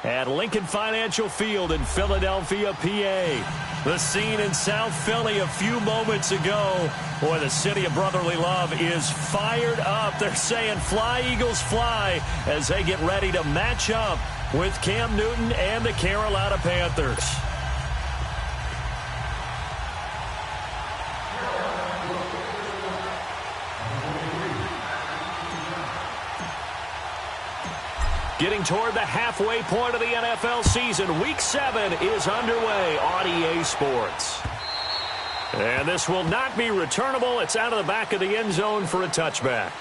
at Lincoln Financial Field in Philadelphia, PA. The scene in South Philly a few moments ago. Boy, the city of brotherly love is fired up. They're saying fly, Eagles, fly as they get ready to match up with Cam Newton and the Carolina Panthers. Getting toward the halfway point of the NFL season, Week 7 is underway on EA Sports. And this will not be returnable. It's out of the back of the end zone for a touchback.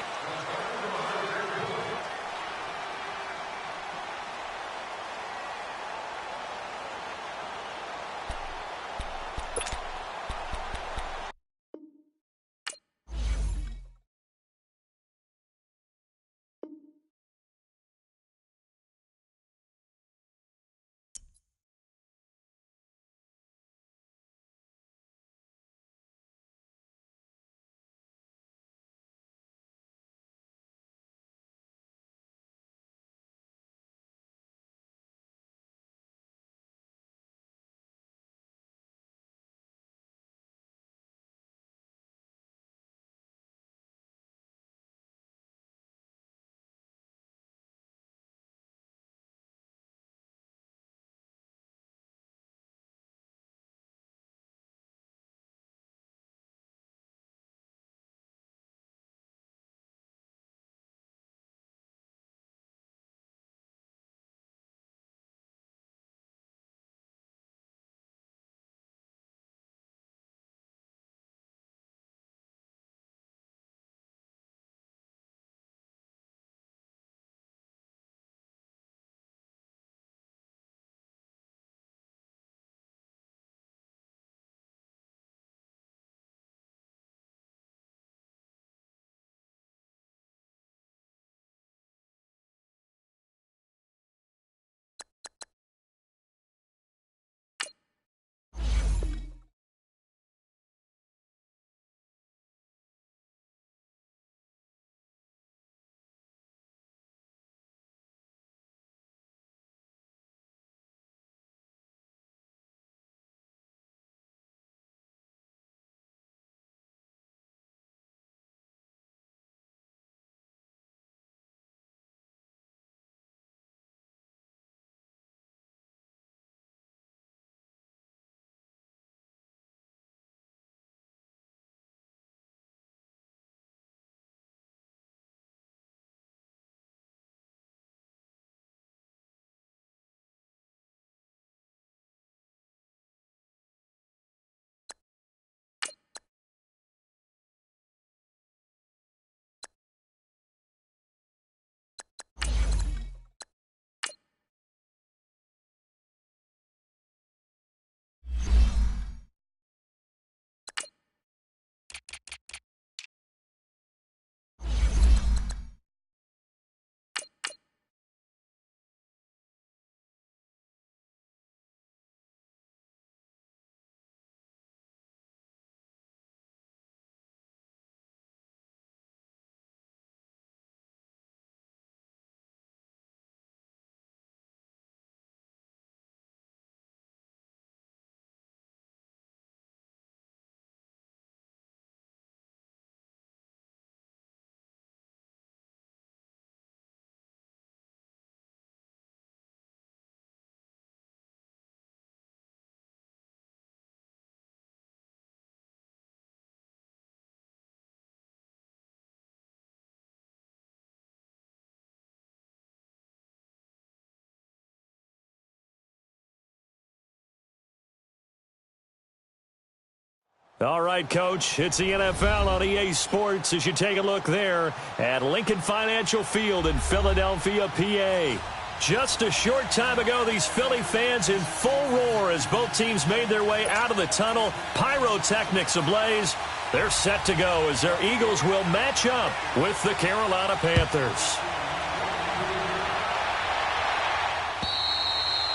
All right, Coach, it's the NFL on EA Sports as you take a look there at Lincoln Financial Field in Philadelphia, PA. Just a short time ago, these Philly fans in full roar as both teams made their way out of the tunnel. Pyrotechnics ablaze. They're set to go as their Eagles will match up with the Carolina Panthers.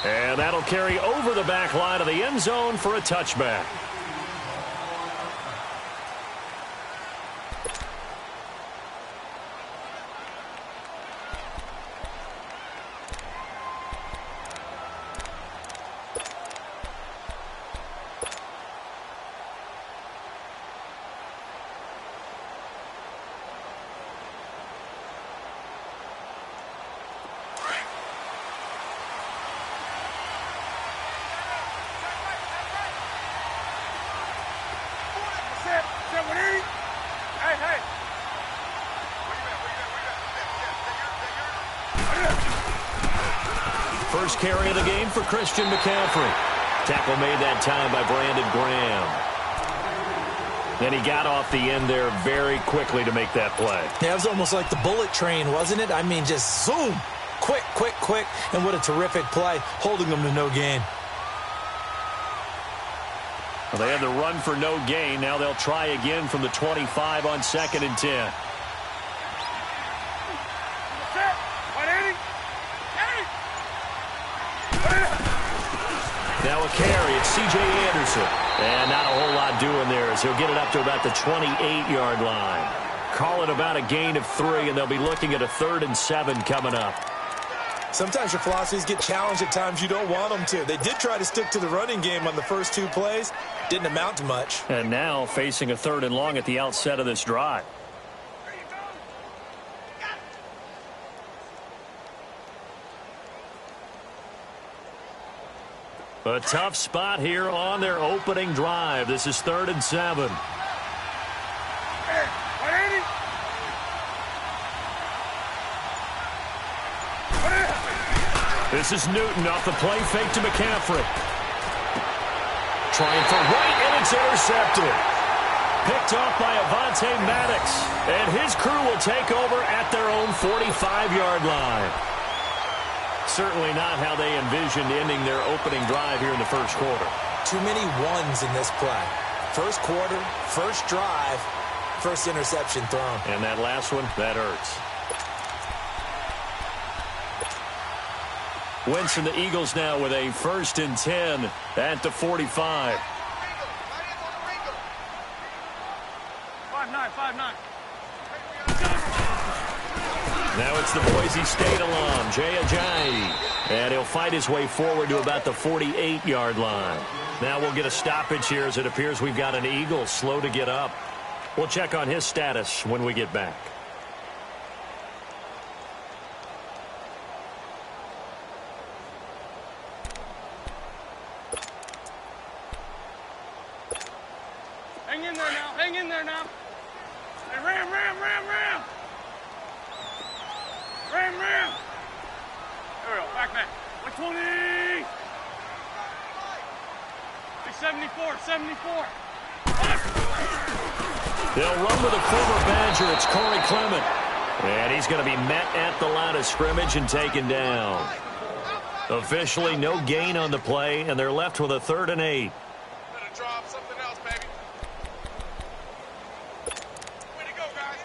And that'll carry over the back line of the end zone for a touchback. first carry of the game for Christian McCaffrey. Tackle made that time by Brandon Graham. Then he got off the end there very quickly to make that play. Yeah, it was almost like the bullet train, wasn't it? I mean, just zoom. Quick, quick, quick. And what a terrific play, holding them to no gain. Well, they had the run for no gain. Now they'll try again from the 25 on 2nd and 10. Now a carry. It's C.J. Anderson. And not a whole lot doing there as he'll get it up to about the 28-yard line. Call it about a gain of 3, and they'll be looking at a 3rd and 7 coming up. Sometimes your philosophies get challenged at times you don't want them to. They did try to stick to the running game on the first 2 plays. Didn't amount to much. And now facing a 3rd and long at the outset of this drive. A tough spot here on their opening drive. This is 3rd and 7. This is Newton off the play fake to McCaffrey. Trying for right, and it's intercepted. Picked off by Avonte Maddox. And his crew will take over at their own 45-yard line. Certainly not how they envisioned ending their opening drive here in the first quarter. Too many ones in this play. First quarter, first drive, first interception thrown. And that last one, that hurts. Wentz and the Eagles now with a 1st and 10 at the 45. 5-9. Now it's the Boise State alum, Jay Ajayi. And he'll fight his way forward to about the 48-yard line. Now we'll get a stoppage here as it appears we've got an Eagle slow to get up. We'll check on his status when we get back. Hang in there now. Hey, ram. There we go, back. 120. 74. They'll run with a former Badger. It's Corey Clement. And he's going to be met at the line of scrimmage and taken down. Officially no gain on the play, and they're left with a 3rd and 8. Better drop something else, baby. Way to go, guys.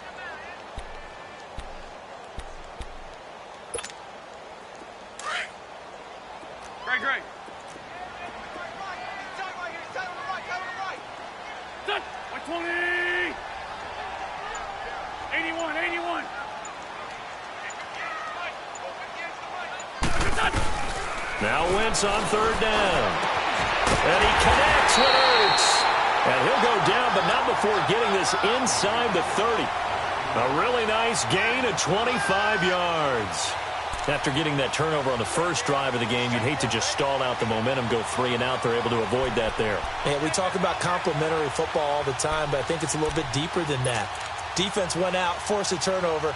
Great. Done. 120. 81. Now Wentz on 3rd down. And he connects with Ertz. And he'll go down, but not before getting this inside the 30. A really nice gain of 25 yards. After getting that turnover on the first drive of the game, you'd hate to just stall out the momentum, go 3 and out. They're able to avoid that there. Yeah, we talk about complementary football all the time, but I think it's a little bit deeper than that. Defense went out, forced a turnover,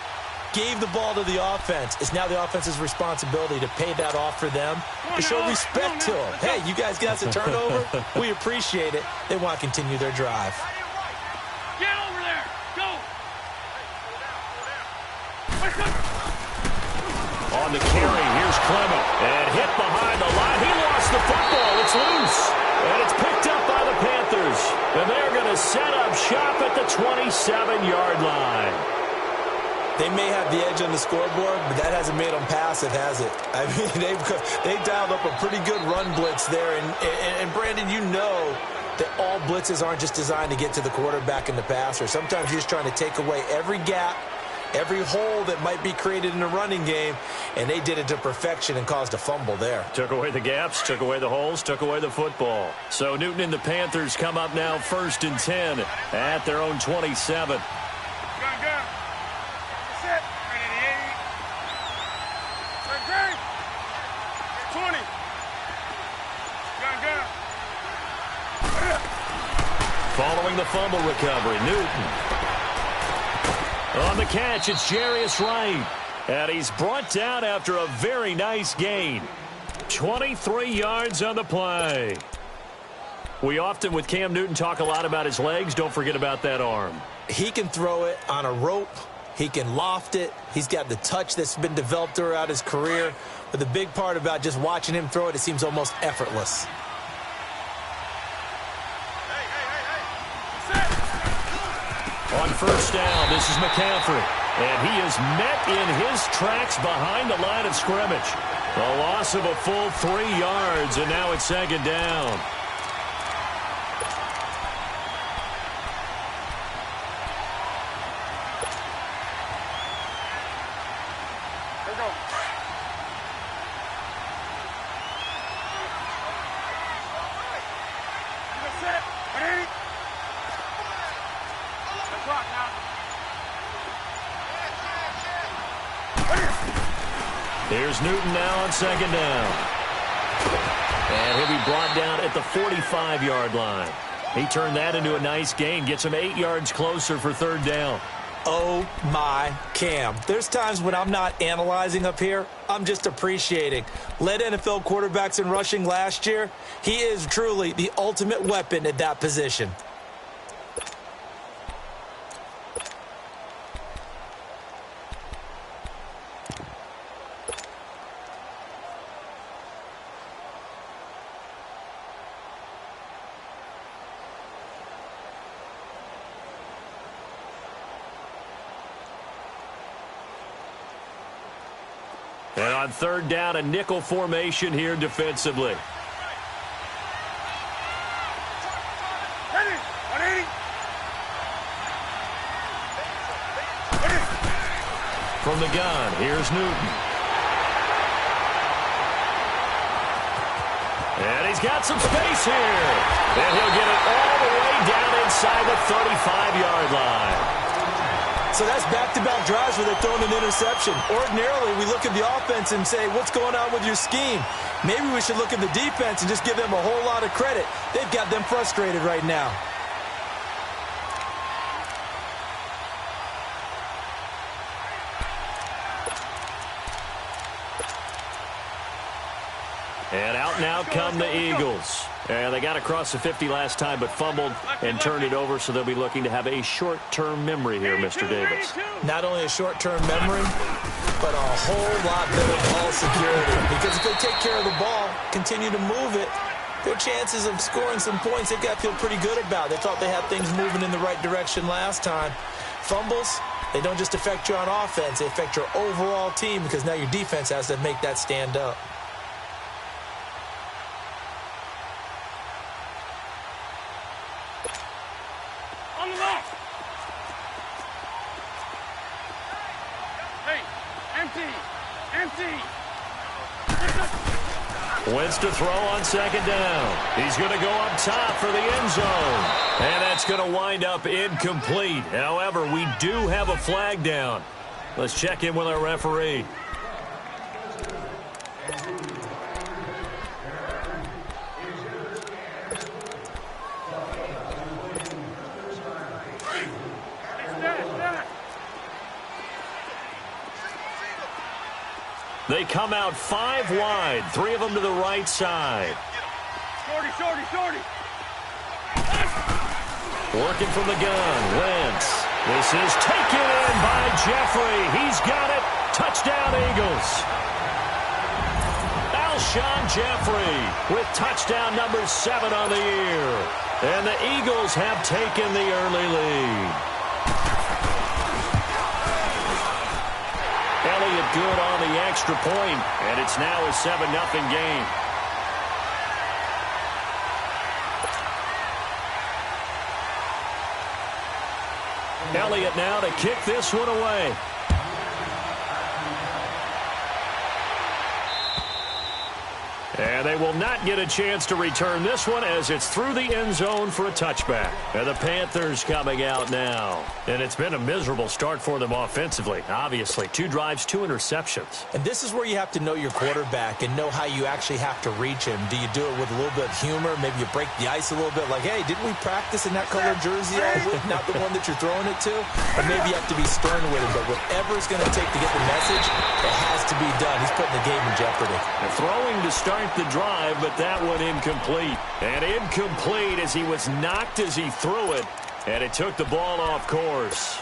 gave the ball to the offense. It's now the offense's responsibility to pay that off for them, to show respect to them. Hey, you guys got the turnover? We appreciate it. They want to continue their drive. Get over there. Go. On the carry, here's Clement. And hit behind the line. He lost the football. It's loose. And it's picked up by the Panthers. And they're going to set up shop at the 27-yard line. They may have the edge on the scoreboard, but that hasn't made them passive, has it? I mean, they've dialed up a pretty good run blitz there. And Brandon, you know that all blitzes aren't just designed to get to the quarterback and the passer. Sometimes you're just trying to take away every gap, every hole that might be created in the running game, and they did it to perfection and caused a fumble there. Took away the gaps, took away the holes, took away the football. So Newton and the Panthers come up now 1st and 10 at their own 27. Go. Set. Ready to 80. Great. 20. Go. Following the fumble recovery, Newton. On the catch, it's Jarius Wright. And he's brought down after a very nice gain. 23 yards on the play. We often, with Cam Newton, talk a lot about his legs. Don't forget about that arm. He can throw it on a rope. He can loft it. He's got the touch that's been developed throughout his career. But the big part about just watching him throw it, it seems almost effortless. On first down, this is McCaffrey. And he is met in his tracks behind the line of scrimmage. A loss of a full 3 yards, and now it's second down. Here's Newton now on second down. And he'll be brought down at the 45-yard line. He turned that into a nice gain, gets him 8 yards closer for third down. Oh, my Cam. There's times when I'm not analyzing up here. I'm just appreciating. Led NFL quarterbacks in rushing last year. He is truly the ultimate weapon at that position. And on third down, a nickel formation here defensively. From the gun, here's Newton. And he's got some space here. And he'll get it all the way down inside the 35-yard line. So that's back-to-back drives where they're throwing an interception. Ordinarily, we look at the offense and say, what's going on with your scheme? Maybe we should look at the defense and just give them a whole lot of credit. They've got them frustrated right now. And out now come the Eagles. And they got across the 50 last time, but fumbled and turned it over, so they'll be looking to have a short-term memory here, Mr. Davis. Not only a short-term memory, but a whole lot better ball security. Because if they take care of the ball, continue to move it, their chances of scoring some points, they've got to feel pretty good about. They thought they had things moving in the right direction last time. Fumbles, they don't just affect you on offense, they affect your overall team, because now your defense has to make that stand up. Wentz to throw on second down. He's going to go up top for the end zone. And that's going to wind up incomplete. However, we do have a flag down. Let's check in with our referee. They come out 5 wide, 3 of them to the right side. Shorty. Working from the gun, Wentz. This is taken in by Jeffrey. He's got it. Touchdown, Eagles. Alshon Jeffrey with touchdown number 7 on the year. And the Eagles have taken the early lead. Elliott good on the extra point, and it's now a 7-0 game. Elliott now to kick this one away. And they will not get a chance to return this one as it's through the end zone for a touchback. And the Panthers coming out now. And it's been a miserable start for them offensively, obviously. 2 drives, 2 interceptions. And this is where you have to know your quarterback and know how you actually have to reach him. Do you do it with a little bit of humor? Maybe you break the ice a little bit like, hey, didn't we practice in that color jersey all week? Not the one that you're throwing it to? Or maybe you have to be stern with him. But whatever it's going to take to get the message, it has to be done. He's putting the game in jeopardy. And throwing to start start the drive, but that one incomplete. And incomplete as he was knocked as he threw it, and it took the ball off course.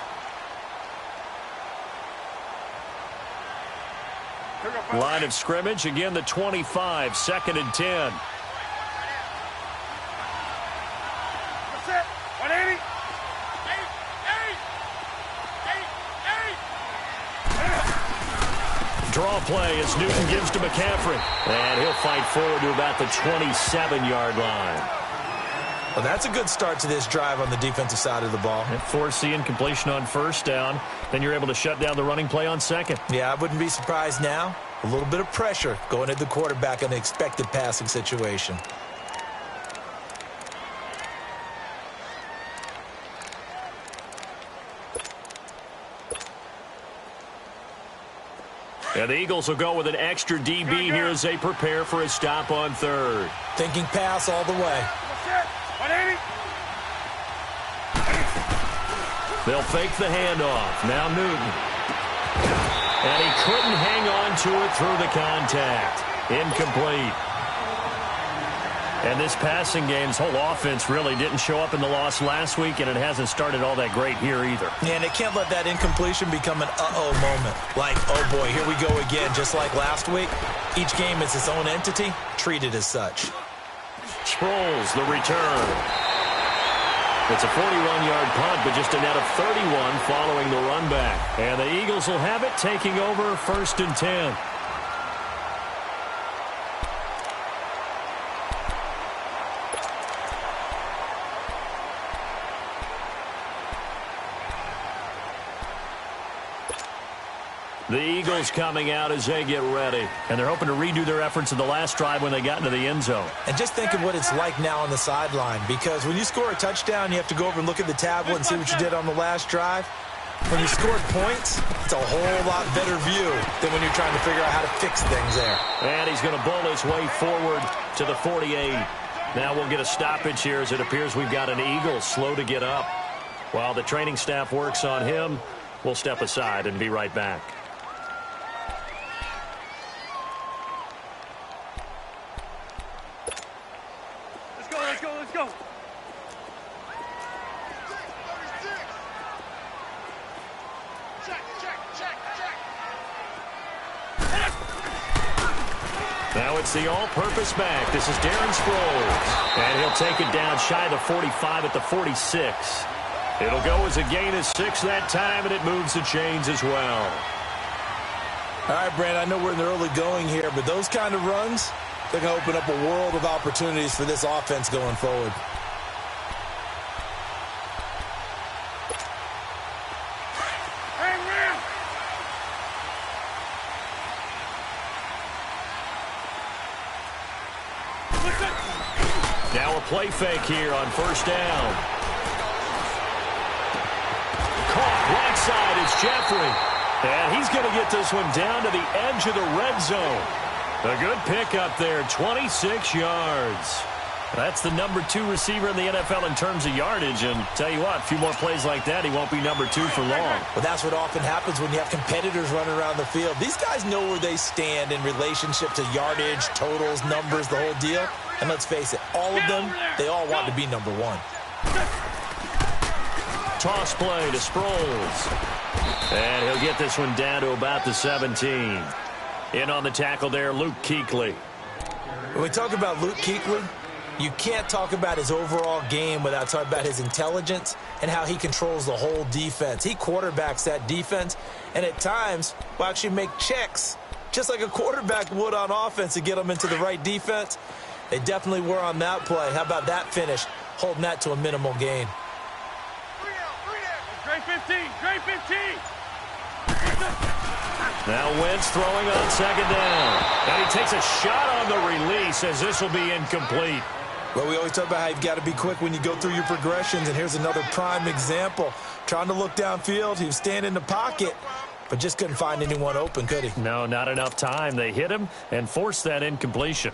Line of scrimmage, again the 25, 2nd and 10. That's it. 180. Draw play as Newton gives to McCaffrey. And he'll fight forward to about the 27-yard line. Well, that's a good start to this drive on the defensive side of the ball. And force the incompletion on first down. Then you're able to shut down the running play on second. Yeah, I wouldn't be surprised now. A little bit of pressure going at the quarterback in an expected passing situation. And the Eagles will go with an extra DB here as they prepare for a stop on third. Thinking pass all the way. 180. They'll fake the handoff. Now Newton. And he couldn't hang on to it through the contact. Incomplete. And this passing game's whole offense really didn't show up in the loss last week, and it hasn't started all that great here either. And they can't let that incompletion become an uh-oh moment. Like, oh boy, here we go again, just like last week. Each game is its own entity, treated as such. Sproles, the return. It's a 41-yard punt, but just a net of 31 following the run back. And the Eagles will have it, taking over 1st and 10. The Eagles coming out as they get ready. And they're hoping to redo their efforts in the last drive when they got into the end zone. And just think of what it's like now on the sideline. Because when you score a touchdown, you have to go over and look at the tablet and see what you did on the last drive. When you scored points, it's a whole lot better view than when you're trying to figure out how to fix things there. And he's going to bowl his way forward to the 48. Now we'll get a stoppage here as it appears we've got an Eagle slow to get up. While the training staff works on him, we'll step aside and be right back. Let's go. Now it's the all-purpose back. This is Darren Sproles. And he'll take it down shy of the 45 at the 46. It'll go as a gain of 6 that time, and it moves the chains as well. All right, Brand, I know we're in the early going here, but those kind of runs, they're going to open up a world of opportunities for this offense going forward. Now a play fake here on first down. Caught right side is Jeffrey. And he's going to get this one down to the edge of the red zone. A good pickup there, 26 yards. That's the number 2 receiver in the NFL in terms of yardage. And tell you what, a few more plays like that, he won't be number 2 for long. Well, that's what often happens when you have competitors running around the field. These guys know where they stand in relationship to yardage, totals, numbers, the whole deal. And let's face it, all of them, they all want to be number 1. Toss play to Sproles. And he'll get this one down to about the 17. In on the tackle there, Luke Kuechly. When we talk about Luke Kuechly, you can't talk about his overall game without talking about his intelligence and how he controls the whole defense. He quarterbacks that defense, and at times will actually make checks, just like a quarterback would on offense to get them into the right defense. They definitely were on that play. How about that finish, holding that to a minimal gain? Great 15. Great 15. Now Wentz throwing on second down. And he takes a shot on the release as this will be incomplete. Well, we always talk about how you've got to be quick when you go through your progressions, and here's another prime example. Trying to look downfield, he was standing in the pocket, but just couldn't find anyone open, could he? No, not enough time. They hit him and forced that incompletion.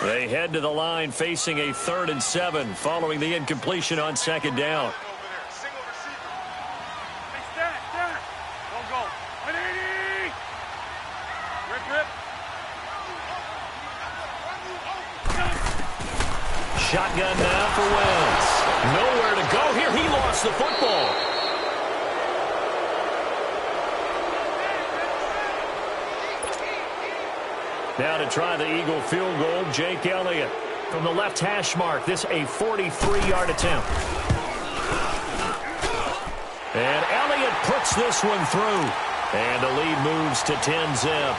They head to the line facing a 3rd and 7 following the incompletion on second down. Shotgun now for Wentz. Nowhere to go here. He lost the football. Now to try the Eagle field goal, Jake Elliott. From the left hash mark, this a 43-yard attempt. And Elliott puts this one through. And the lead moves to 10-zip.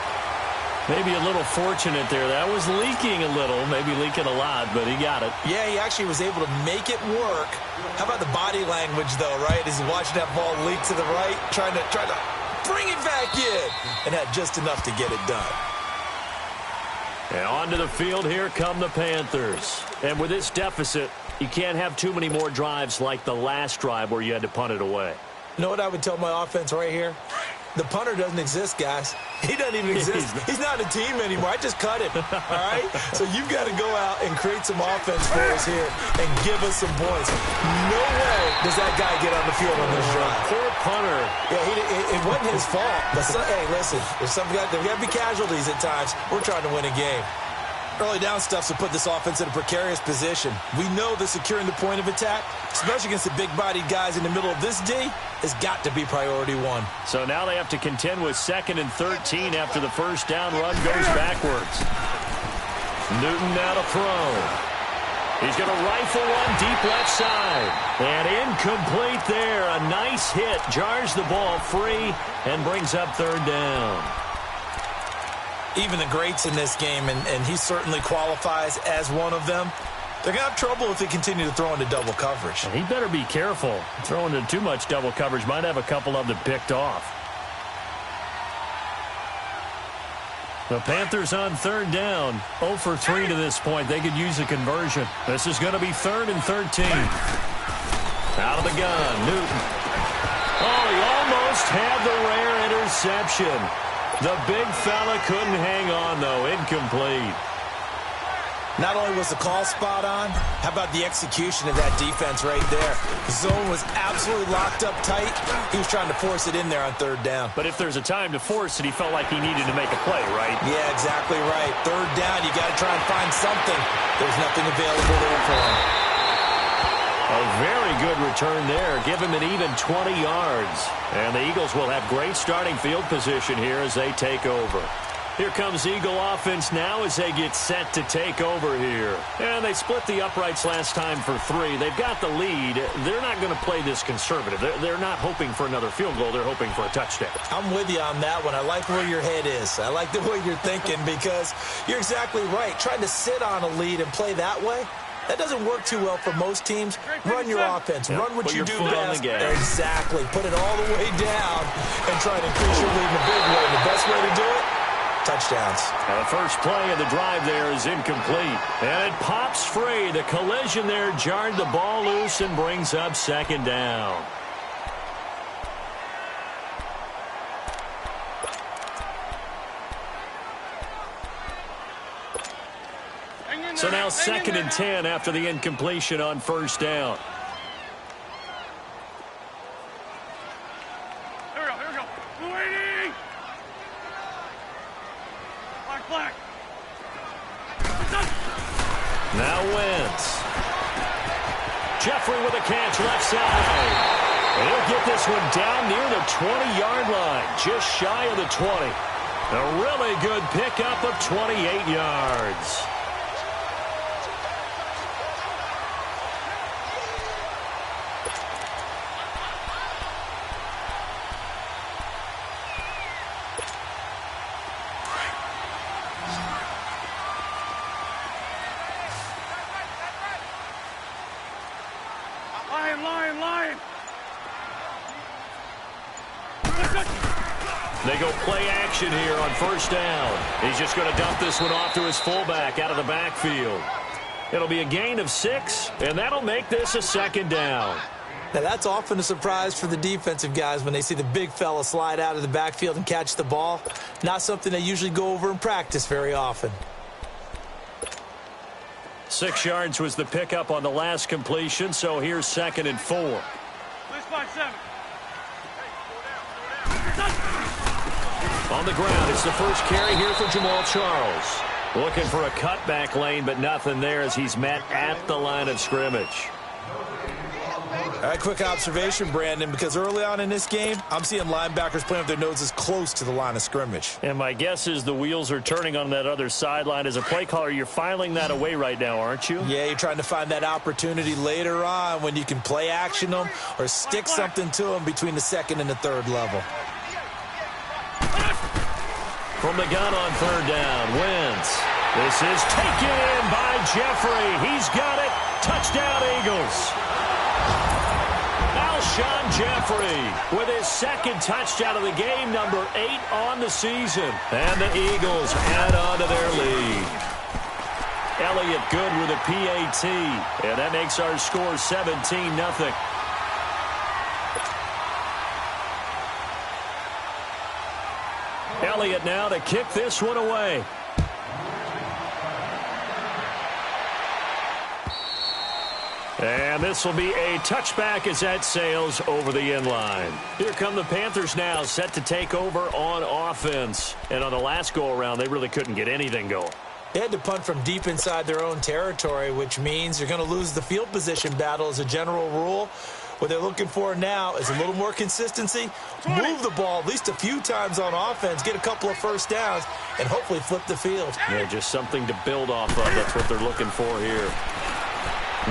Maybe a little fortunate there. That was leaking a little, maybe leaking a lot, but he got it. Yeah, he actually was able to make it work. How about the body language, though, right? As he watched that ball leak to the right, trying to bring it back in, and had just enough to get it done. And onto the field, here come the Panthers. And with this deficit, you can't have too many more drives like the last drive where you had to punt it away. You know what I would tell my offense right here? The punter doesn't exist, guys. He doesn't even exist. He's not a team anymore. I just cut him, all right? So you've got to go out and create some offense for us here and give us some points. No way does that guy get on the field on this drive. Poor punter. Yeah, it wasn't his fault. But hey, listen, there's got to be casualties at times. We're trying to win a game. Early down stuff to put this offense in a precarious position. We know that securing the point of attack, especially against the big-bodied guys in the middle of this D, has got to be priority one. So now they have to contend with 2nd and 13 after the first down run goes backwards. Newton now to throw. He's going to rifle one deep left side. And incomplete there. A nice hit. Jars the ball free and brings up 3rd down. Even the greats in this game, and he certainly qualifies as one of them, they're going to have trouble if they continue to throw into double coverage. And he better be careful. Throwing into too much double coverage might have a couple of them picked off. The Panthers on 3rd down. 0 for 3 to this point. They could use a conversion. This is going to be 3rd and 13. Out of the gun, Newton. Oh, he almost had the rare interception. The big fella couldn't hang on, though. Incomplete. Not only was the call spot on, how about the execution of that defense right there? The zone was absolutely locked up tight. He was trying to force it in there on 3rd down. But if there's a time to force it, he felt like he needed to make a play, right? Yeah, exactly right. 3rd down, you got to try and find something. There's nothing available there for him. A very good return there. Give him an even 20 yards. And the Eagles will have great starting field position here as they take over. Here comes Eagle offense now as they get set to take over here. And they split the uprights last time for 3. They've got the lead. They're not going to play this conservative. They're not hoping for another field goal. They're hoping for a touchdown. I'm with you on that one. I like where your head is. I like the way you're thinking because you're exactly right. Trying to sit on a lead and play that way, that doesn't work too well for most teams. Run your offense. Run what you do best. Exactly. Put it all the way down and try to increase your lead in a big way. The best way to do it, touchdowns. The first play of the drive there is incomplete. And it pops free. The collision there jarred the ball loose and brings up 2nd down. So now 2nd and 10 after the incompletion on 1st down. Here we go. Blue 80. Black. Now Wentz. Jeffrey with a catch left side. And he'll get this one down near the 20-yard line, just shy of the 20. A really good pickup of 28 yards. Lion. They go play action here on 1st down. He's just going to dump this one off to his fullback out of the backfield. It'll be a gain of 6, and that'll make this a 2nd down. Now, that's often a surprise for the defensive guys when they see the big fella slide out of the backfield and catch the ball. Not something they usually go over in practice very often. 6 yards was the pickup on the last completion, so here's 2nd and 4. Let's find 7. On the ground, it's the first carry here for Jamal Charles. Looking for a cutback lane, but nothing there as he's met at the line of scrimmage. All right, quick observation, Brandon, because early on in this game, I'm seeing linebackers playing with their noses close to the line of scrimmage. And my guess is the wheels are turning on that other sideline. As a play caller, you're filing that away right now, aren't you? Yeah, you're trying to find that opportunity later on when you can play action them or stick something to them between the second and the third level. From the gun on third down, Wentz. This is taken in by Jeffrey. He's got it. Touchdown, Eagles. Alshon Jeffrey with his second touchdown of the game, number 8 on the season. And the Eagles add on to their lead. Elliott good with a PAT. And that makes our score 17-0. Elliott now to kick this one away. And this will be a touchback as that sails over the end line. Here come the Panthers now, set to take over on offense. And on the last go-around, they really couldn't get anything going. They had to punt from deep inside their own territory, which means you're going to lose the field position battle as a general rule. What they're looking for now is a little more consistency, move the ball at least a few times on offense, get a couple of first downs, and hopefully flip the field. Yeah, just something to build off of. That's what they're looking for here.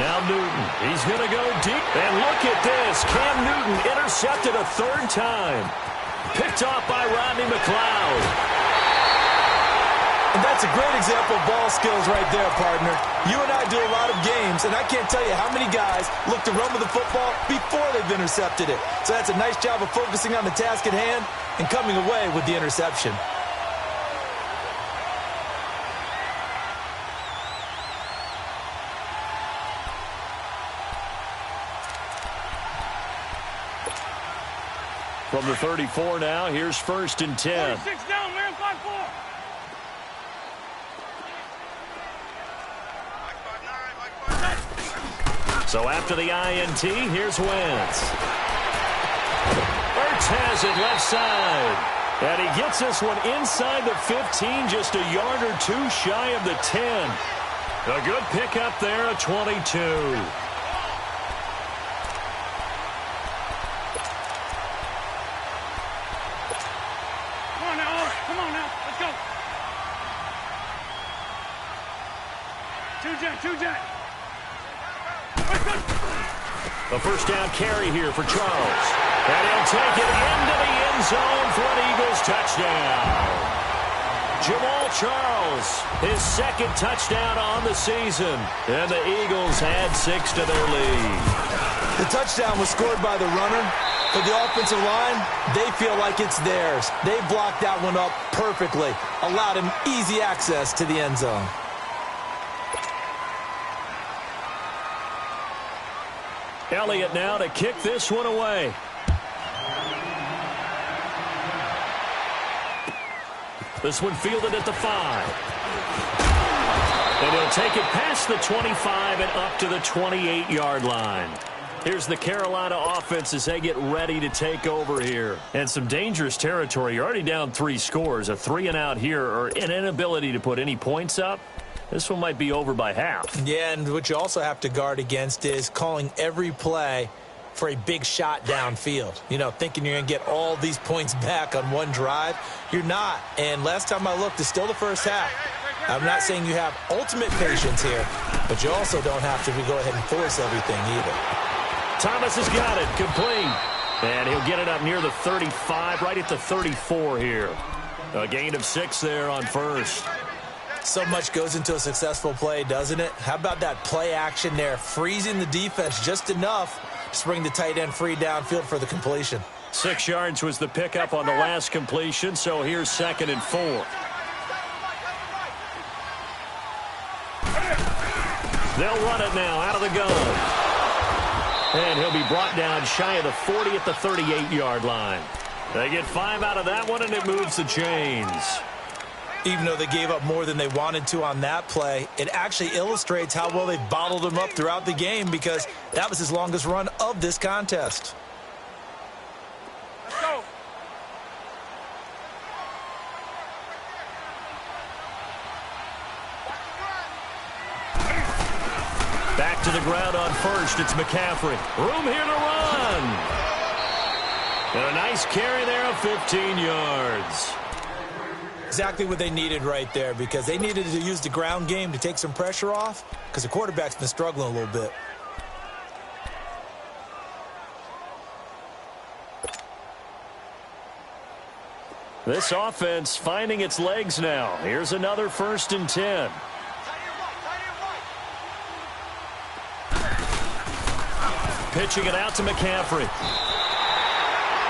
Now Newton, he's going to go deep. And look at this. Cam Newton intercepted a third time. Picked off by Rodney McLeod. And that's a great example of ball skills right there, partner. You and I do a lot of games, and I can't tell you how many guys look to run with the football before they've intercepted it. So that's a nice job of focusing on the task at hand and coming away with the interception. From the 34 now, here's 1st and 10. 6 down, man, 5-4. So after the INT, here's Wentz. Ertz has it left side. And he gets this one inside the 15, just a yard or two shy of the 10. A good pickup there, a 22. Two-jet. A first down carry here for Charles. And he'll take it into the end zone for an Eagles touchdown. Jamal Charles, his second touchdown on the season. And the Eagles add 6 to their lead. The touchdown was scored by the runner. For the offensive line, they feel like it's theirs. They blocked that one up perfectly. Allowed him easy access to the end zone. Elliott now to kick this one away. This one fielded at the 5. And he'll take it past the 25 and up to the 28-yard line. Here's the Carolina offense as they get ready to take over here. And some dangerous territory. You're already down 3 scores. A 3-and-out here or an inability to put any points up. This one might be over by half. Yeah, and what you also have to guard against is calling every play for a big shot downfield. You know, thinking you're going to get all these points back on one drive. You're not. And last time I looked, it's still the first half. I'm not saying you have ultimate patience here, but you also don't have to go ahead and force everything either. Thomas has got it. Complete. And he'll get it up near the 35, right at the 34 here. A gain of 6 there on first. So much goes into a successful play, doesn't it? How about that play action there? Freezing the defense just enough to bring the tight end free downfield for the completion. 6 yards was the pickup on the last completion, so here's 2nd and 4. They'll run it now out of the gun. And he'll be brought down shy of the 40 at the 38-yard line. They get 5 out of that one, and it moves the chains. Even though they gave up more than they wanted to on that play, it actually illustrates how well they've bottled him up throughout the game because that was his longest run of this contest. Let's go. 2 Back to the ground on first. It's McCaffrey. Room here to run. And a nice carry there of 15 yards. Exactly what they needed right there, because they needed to use the ground game to take some pressure off, because the quarterback's been struggling a little bit. This offense finding its legs now. Here's another 1st and 10. Pitching it out to McCaffrey.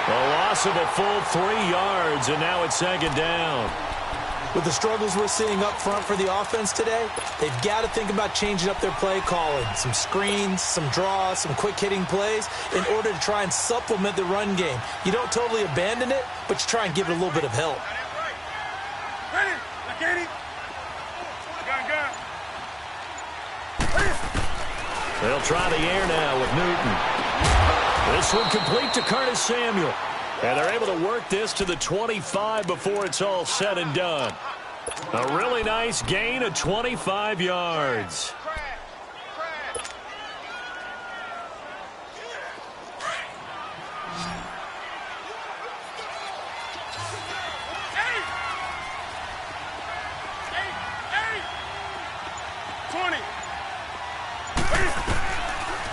A loss of a full 3 yards, and now it's 2nd down. With the struggles we're seeing up front for the offense today, they've got to think about changing up their play calling. Some screens, some draws, some quick-hitting plays in order to try and supplement the run game. You don't totally abandon it, but you try and give it a little bit of help. They'll try the air now with Newton. This one complete to Curtis Samuel. And they're able to work this to the 25 before it's all said and done. A really nice gain of 25 yards.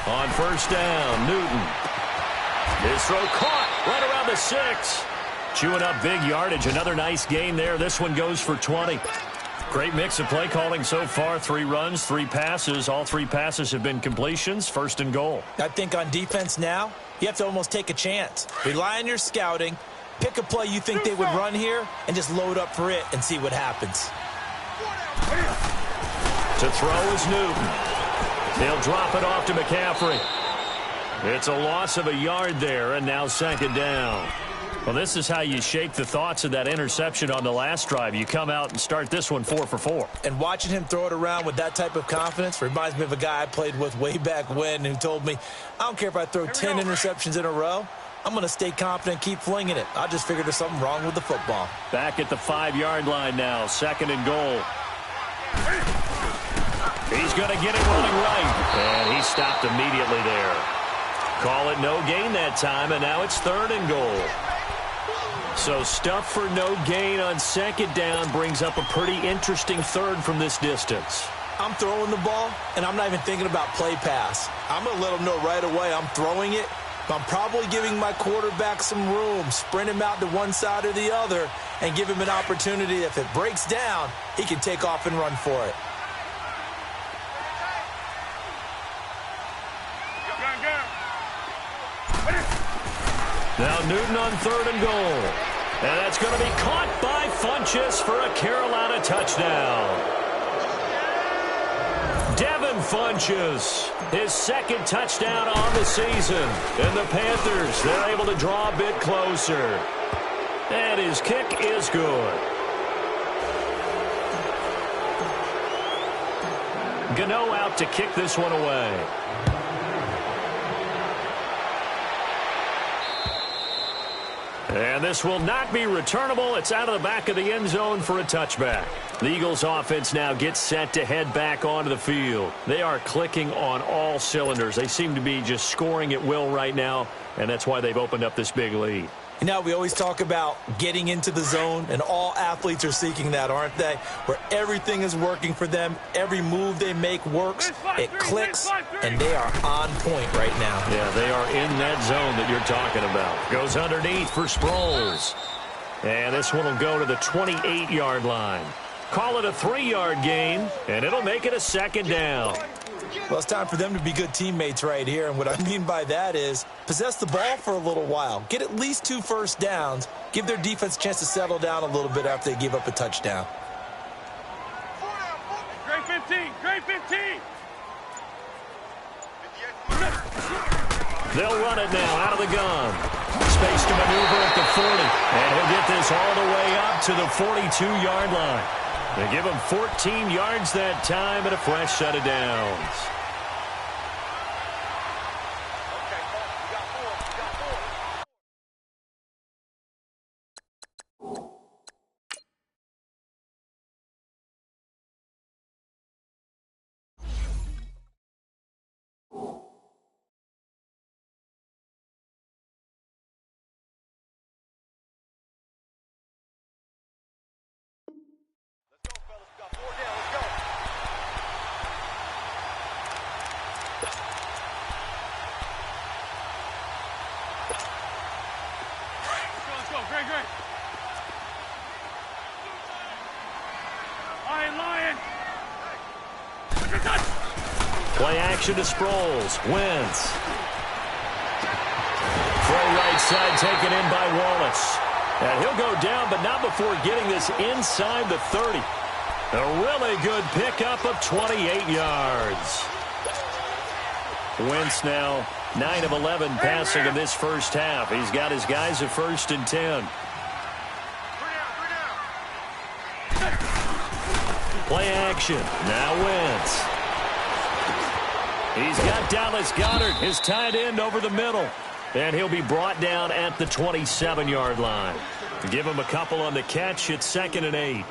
On 1st down, Newton. His throw caught right around the 6. Chewing up big yardage. Another nice gain there. This one goes for 20. Great mix of play calling so far. 3 runs, 3 passes. All 3 passes have been completions. 1st and goal. I think on defense now, you have to almost take a chance. Rely on your scouting. Pick a play you think they would run here and just load up for it and see what happens. To throw is Newton. He'll drop it off to McCaffrey. It's a loss of a yard there, and now 2nd down. Well, this is how you shake the thoughts of that interception on the last drive. You come out and start this one 4 for 4. And watching him throw it around with that type of confidence reminds me of a guy I played with way back when who told me, I don't care if I throw 10 interceptions in a row. I'm going to stay confident and keep flinging it. I just figured there's something wrong with the football. Back at the 5-yard line now, 2nd and goal. He's going to get it running right, and he stopped immediately there. Call it no gain that time, and now it's 3rd and goal. So stuff for no gain on 2nd down brings up a pretty interesting 3rd from this distance. I'm throwing the ball, and I'm not even thinking about play pass. I'm going to let them know right away I'm throwing it, but I'm probably giving my quarterback some room, sprint him out to one side or the other, and give him an opportunity. If it breaks down, he can take off and run for it. Now Newton on 3rd and goal. And that's going to be caught by Funchess for a Carolina touchdown. Devin Funchess, his 2nd touchdown on the season. And the Panthers, they're able to draw a bit closer. And his kick is good. Gano out to kick this one away. And this will not be returnable. It's out of the back of the end zone for a touchback. The Eagles offense now gets set to head back onto the field. They are clicking on all cylinders. They seem to be just scoring at will right now, and that's why they've opened up this big lead. You know, we always talk about getting into the zone, and all athletes are seeking that, aren't they? Where everything is working for them, every move they make works, it clicks, and they are on point right now. Yeah, they are in that zone that you're talking about. Goes underneath for Sproles. And this one will go to the 28-yard line. Call it a 3-yard gain, and it'll make it a 2nd down. Well, it's time for them to be good teammates right here, and what I mean by that is possess the ball for a little while. Get at least 2 first downs. Give their defense a chance to settle down a little bit after they give up a touchdown. Great 15, great 15. They'll run it now out of the gun. Space to maneuver at the 40, and he'll get this all the way up to the 42-yard line. They give him 14 yards that time and a fresh set of downs. Play action to Sproles. Wentz. Throw right side taken in by Wallace. And he'll go down, but not before getting this inside the 30. A really good pickup of 28 yards. Wentz now 9 of 11 passing in this first half. He's got his guys at 1st and 10. Play action. Now Wentz. He's got Dallas Goedert, his tight end, over the middle. And he'll be brought down at the 27-yard line. Give him a couple on the catch. It's 2nd and 8.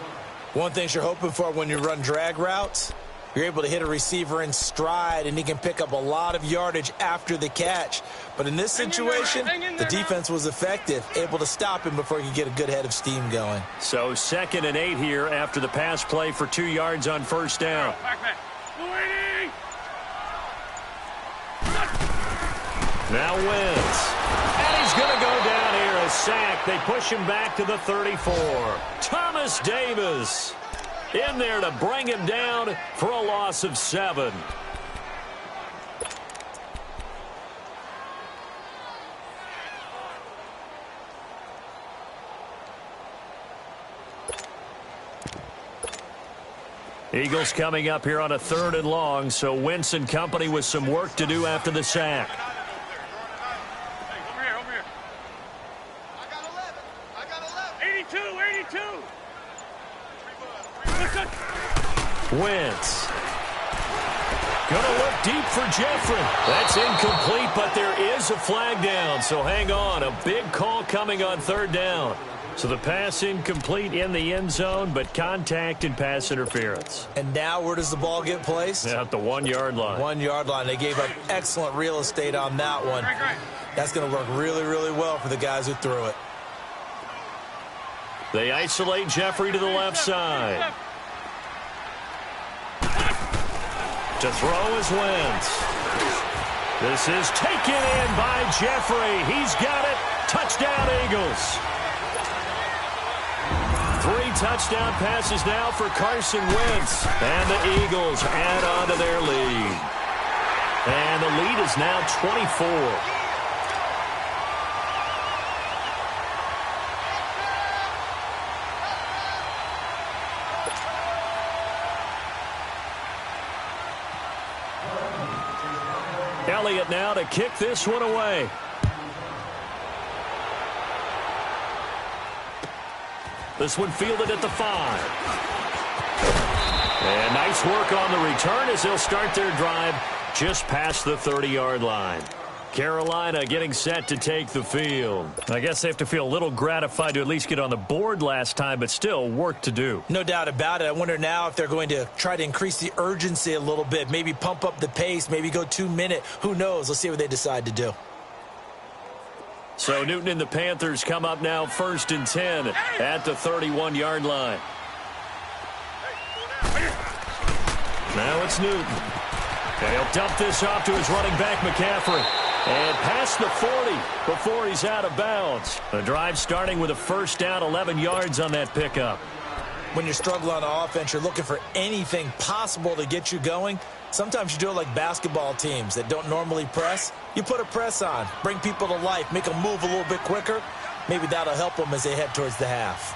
One thing you're hoping for when you run drag routes, you're able to hit a receiver in stride, and he can pick up a lot of yardage after the catch. But in this situation, the defense was effective, able to stop him before he could get a good head of steam going. So 2nd and 8 here after the pass play for 2 yards on first down. Now Wentz. And he's going to go down here, a sack. They push him back to the 34. Thomas Davis in there to bring him down for a loss of 7. Eagles coming up here on a 3rd and long, so Wentz and company with some work to do after the sack. Wentz. Gonna look deep for Jeffrey. That's incomplete, but there is a flag down, so hang on. A big call coming on 3rd down. So the pass incomplete in the end zone, but contact and pass interference. And now where does the ball get placed? At the 1-yard line. 1-yard line. They gave up excellent real estate on that one. That's going to work really, really well for the guys who threw it. They isolate Jeffrey to the left side. To throw is Wentz. This is taken in by Jeffrey. He's got it. Touchdown, Eagles. 3 touchdown passes now for Carson Wentz. And the Eagles add on to their lead. And the lead is now 24. Elliott now to kick this one away. This one fielded at the 5. And nice work on the return as they'll start their drive just past the 30-yard line. Carolina getting set to take the field. I guess they have to feel a little gratified to at least get on the board last time, but still work to do. No doubt about it. I wonder now if they're going to try to increase the urgency a little bit, maybe pump up the pace, maybe go 2-minute. Who knows? Let's see what they decide to do. So Newton and the Panthers come up now 1st and 10 at the 31-yard line. Now it's Newton. And he'll dump this off to his running back, McCaffrey. And past the 40 before he's out of bounds. The drive starting with a 1st down, 11 yards on that pickup. When you're struggling on offense, you're looking for anything possible to get you going. Sometimes you do it like basketball teams that don't normally press. You put a press on, bring people to life, make them move a little bit quicker. Maybe that'll help them as they head towards the half.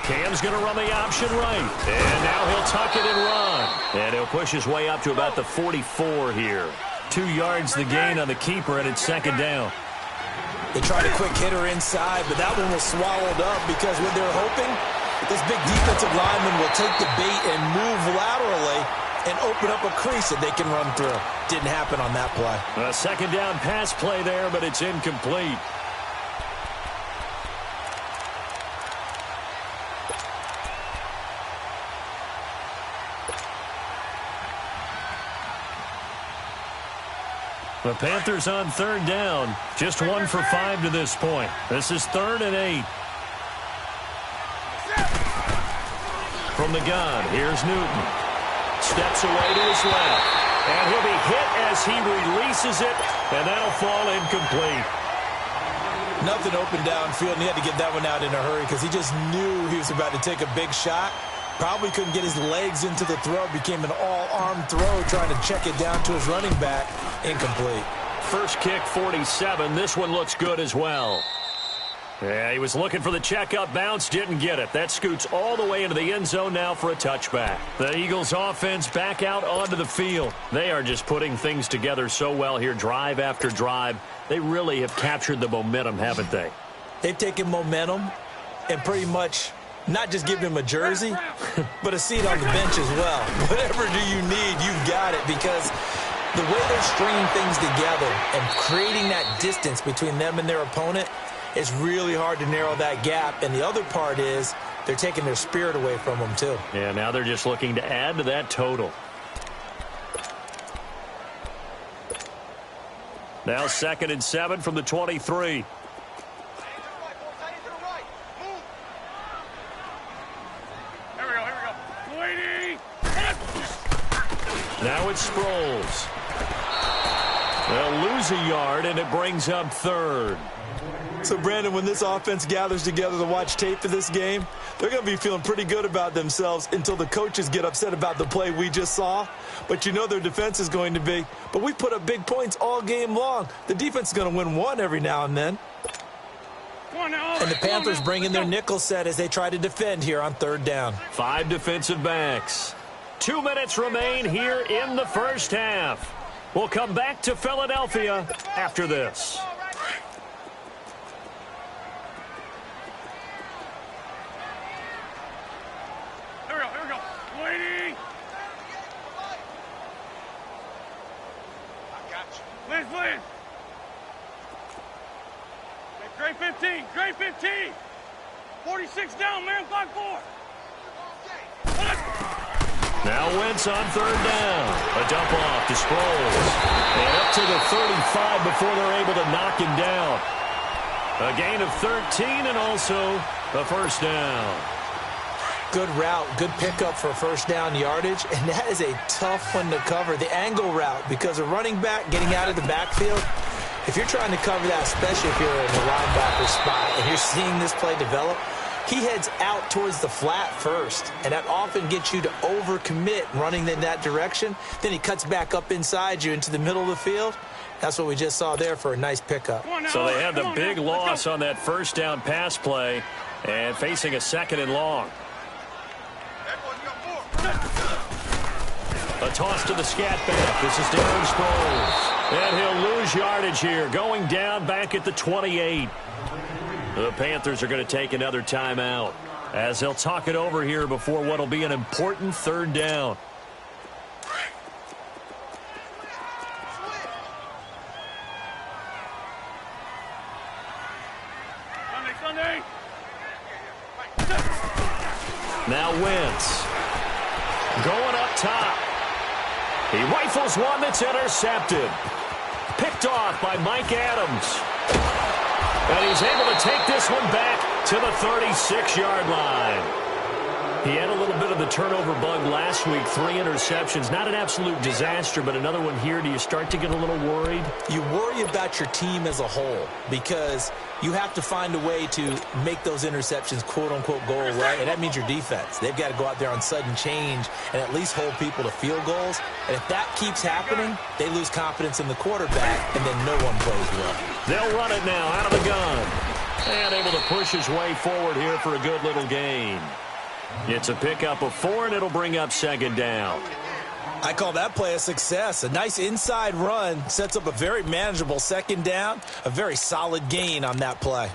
Cam's going to run the option right. And now he'll tuck it and run. And he'll push his way up to about the 44 here. 2 yards the gain on the keeper, and it's 2nd down. They tried a quick hitter inside, but that one was swallowed up because what they're hoping, this big defensive lineman will take the bait and move laterally and open up a crease that they can run through. Didn't happen on that play. A 2nd down pass play there, but it's incomplete. The Panthers on 3rd down. Just 1 for 5 to this point. This is 3rd and 8. From the gun, here's Newton. Steps away to his left. And he'll be hit as he releases it, and that'll fall incomplete. Nothing open downfield, and he had to get that one out in a hurry because he just knew he was about to take a big shot. Probably couldn't get his legs into the throw. Became an all-arm throw trying to check it down to his running back. Incomplete. First kick, 47. This one looks good as well. Yeah, he was looking for the checkup bounce, didn't get it. That scoots all the way into the end zone now for a touchback. The Eagles offense back out onto the field. They are just putting things together so well here, drive after drive. They really have captured the momentum, haven't they? They've taken momentum and pretty much not just given him a jersey, but a seat on the bench as well. Whatever do you need, you've got it, because the way they're stringing things together and creating that distance between them and their opponent, it's really hard to narrow that gap. And the other part is they're taking their spirit away from them, too. Yeah, now they're just looking to add to that total. Now 2nd and 7 from the 23. Now it's Sproles. They'll lose a yard, and it brings up 3rd. So, Brandon, when this offense gathers together to watch tape for this game, they're going to be feeling pretty good about themselves until the coaches get upset about the play we just saw. But you know their defense is going to be. But we put up big points all game long. The defense is going to win one every now and then. And the Panthers bring in their nickel set as they try to defend here on 3rd down. 5 defensive backs. 2 minutes remain here in the first half. We'll come back to Philadelphia after this. Here we go. Waiting. I got you. Liz. Great 15. Great 15. 46 down, man. 5-4. Now Wentz on 3rd down. A dump off to Sproles. And up to the 35 before they're able to knock him down. A gain of 13 and also a first down. Good route, good pickup for first down yardage, and that is a tough one to cover. The angle route, because a running back getting out of the backfield, if you're trying to cover that, especially if you're in the linebacker spot, and you're seeing this play develop, he heads out towards the flat first, and that often gets you to overcommit running in that direction. Then he cuts back up inside you into the middle of the field. That's what we just saw there for a nice pickup. So they had the big loss on that first down pass play and facing a 2nd and long. A toss to the scat back. This is Darren Sproles. And he'll lose yardage here, going down back at the 28. The Panthers are going to take another timeout as they'll talk it over here before what will be an important 3rd down. Sunday. Now Wentz going up top. He rifles one that's intercepted. Picked off by Mike Adams. And he's able to take this one back to the 36-yard line. He had a little bit of the turnover bug last week, 3 interceptions. Not an absolute disaster, but another one here. Do you start to get a little worried? You worry about your team as a whole because you have to find a way to make those interceptions, quote-unquote, go away, and that means your defense. They've got to go out there on sudden change and at least hold people to field goals. And if that keeps happening, they lose confidence in the quarterback, and then no one plays well. They'll run it now out of the gun. And able to push his way forward here for a good little gain. It's a pickup of 4, and it'll bring up 2nd down. I call that play a success. A nice inside run sets up a very manageable 2nd down, a very solid gain on that play.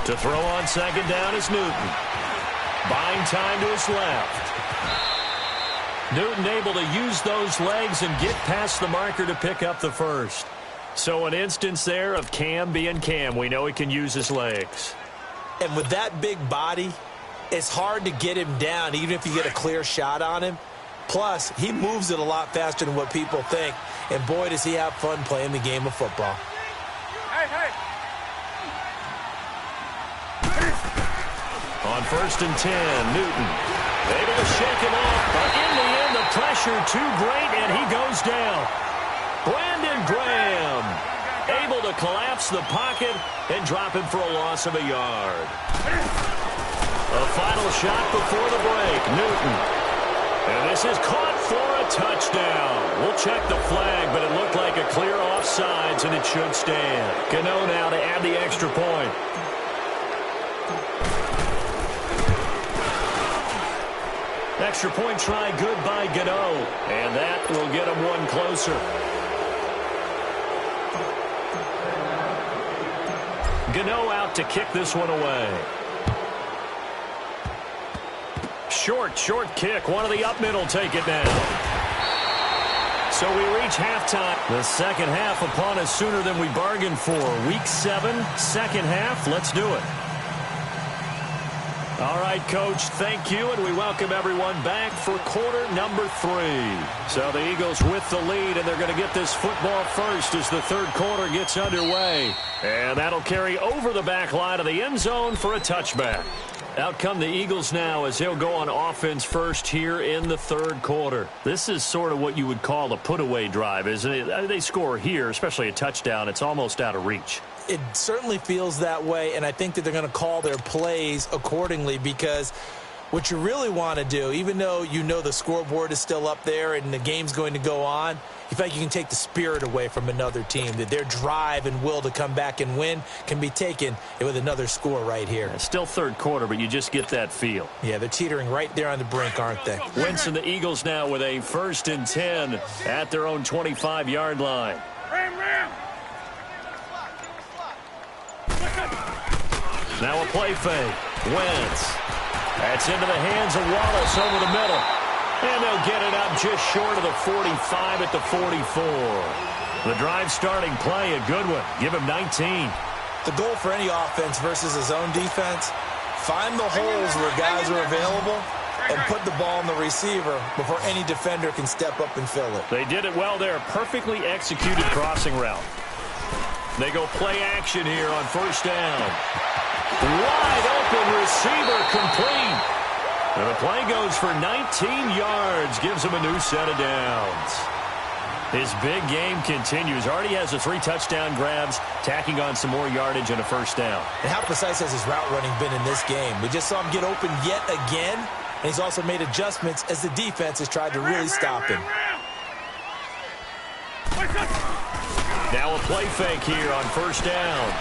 To throw on 2nd down is Newton. Buying time to his left. Newton able to use those legs and get past the marker to pick up the first. So an instance there of Cam being Cam. We know he can use his legs. And with that big body, it's hard to get him down even if you get a clear shot on him. Plus, he moves it a lot faster than what people think. And boy, does he have fun playing the game of football. Hey, hey. On 1st and 10, Newton able to shake him off, but in the end, the pressure too great, and he goes down. Brandon Graham able to collapse the pocket and drop him for a loss of a yard. A final shot before the break, Newton. And this is caught for a touchdown. We'll check the flag, but it looked like a clear offsides, and it should stand. Gano now to add the extra point. Extra point try good by Gano, and that will get him one closer. Gano out to kick this one away. Short kick. One of the up mid will take it now. So we reach halftime. The second half upon us sooner than we bargained for. Week 7, second half. Let's do it. All right, Coach, thank you, and we welcome everyone back for quarter number 3. So the Eagles with the lead, and they're going to get this football first as the third quarter gets underway. And that'll carry over the back line of the end zone for a touchback. Out come the Eagles now as they'll go on offense first here in the third quarter. This is sort of what you would call a put-away drive, isn't it? They score here, especially a touchdown. It's almost out of reach. It certainly feels that way, and I think that they're going to call their plays accordingly, because what you really want to do, even though you know the scoreboard is still up there and the game's going to go on, you feel like you can take the spirit away from another team, that their drive and will to come back and win can be taken with another score right here. It's still third quarter, but you just get that feel. Yeah, they're teetering right there on the brink, aren't they? Wentz and the Eagles now with a 1st and 10 at their own 25-yard line. Now a play fake. Wentz. That's into the hands of Wallace over the middle. And they'll get it up just short of the 45 at the 44. The drive starting play, a good one. Give him 19. The goal for any offense versus his own defense, find the holes where guys are available and put the ball in the receiver before any defender can step up and fill it. They did it well there. Perfectly executed crossing route. They go play action here on 1st down. Wide open receiver complete. And the play goes for 19 yards. Gives him a new set of downs. His big game continues. Already has the 3 touchdown grabs, tacking on some more yardage and a 1st down. And how precise has his route running been in this game? We just saw him get open yet again. And he's also made adjustments as the defense has tried to really stop him. Now a play fake here on 1st down.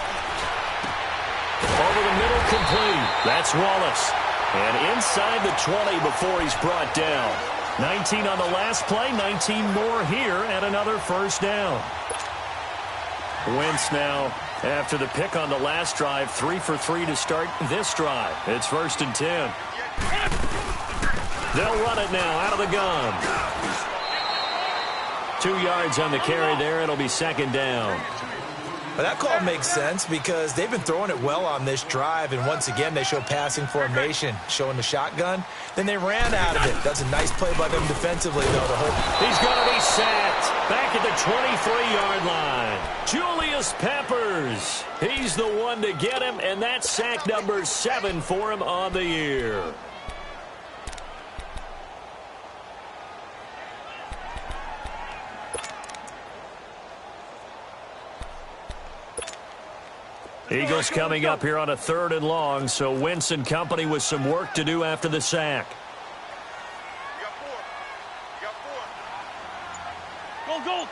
Over the middle, complete. That's Wallace. And inside the 20 before he's brought down. 19 on the last play, 19 more here, and another 1st down. Wentz now, after the pick on the last drive, 3 for 3 to start this drive. It's 1st and 10. They'll run it now out of the gun. 2 yards on the carry there. It'll be 2nd down. Well, that call makes sense because they've been throwing it well on this drive, and once again they show passing formation, showing the shotgun. Then they ran out of it. That's a nice play by them defensively, though. To hold. He's going to be sacked back at the 23-yard line. Julius Peppers. He's the one to get him, and that's sack number 7 for him on the year. Eagles coming up here on a 3rd and long, so Wentz and company with some work to do after the sack. Go.